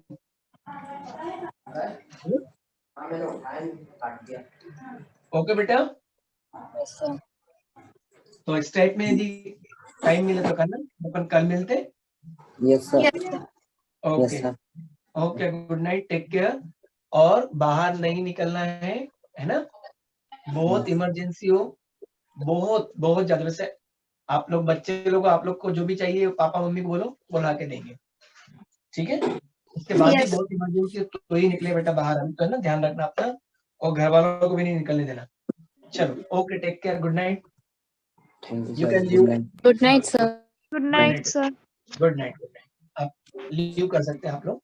ओके बेटा, तो इस टाइप में यदि टाइम मिले तो करना, अपन कल मिलते। Yes, sir. Yes, sir. Okay Yes, sir. Okay, good night, take care. और बाहर नहीं निकलना है ना, बहुत इमरजेंसी हो, बहुत बहुत ज्यादा। वैसे आप लोग बच्चे लोग, आप लोग को जो भी चाहिए पापा मम्मी को बोलो, बुला के देंगे, ठीक है। उसके बाद भी Yes. बहुत इमरजेंसी तो ही निकले बेटा बाहर, हम तो है ना, ध्यान रखना अपना, और घर वालों को भी नहीं निकलने देना। चलो okay, take care, good night. Thank you, You sir. can Good leave. night. Good night, sir. Good Good night night. Sir. Good night, good night. आप लीव कर सकते हैं आप लोग।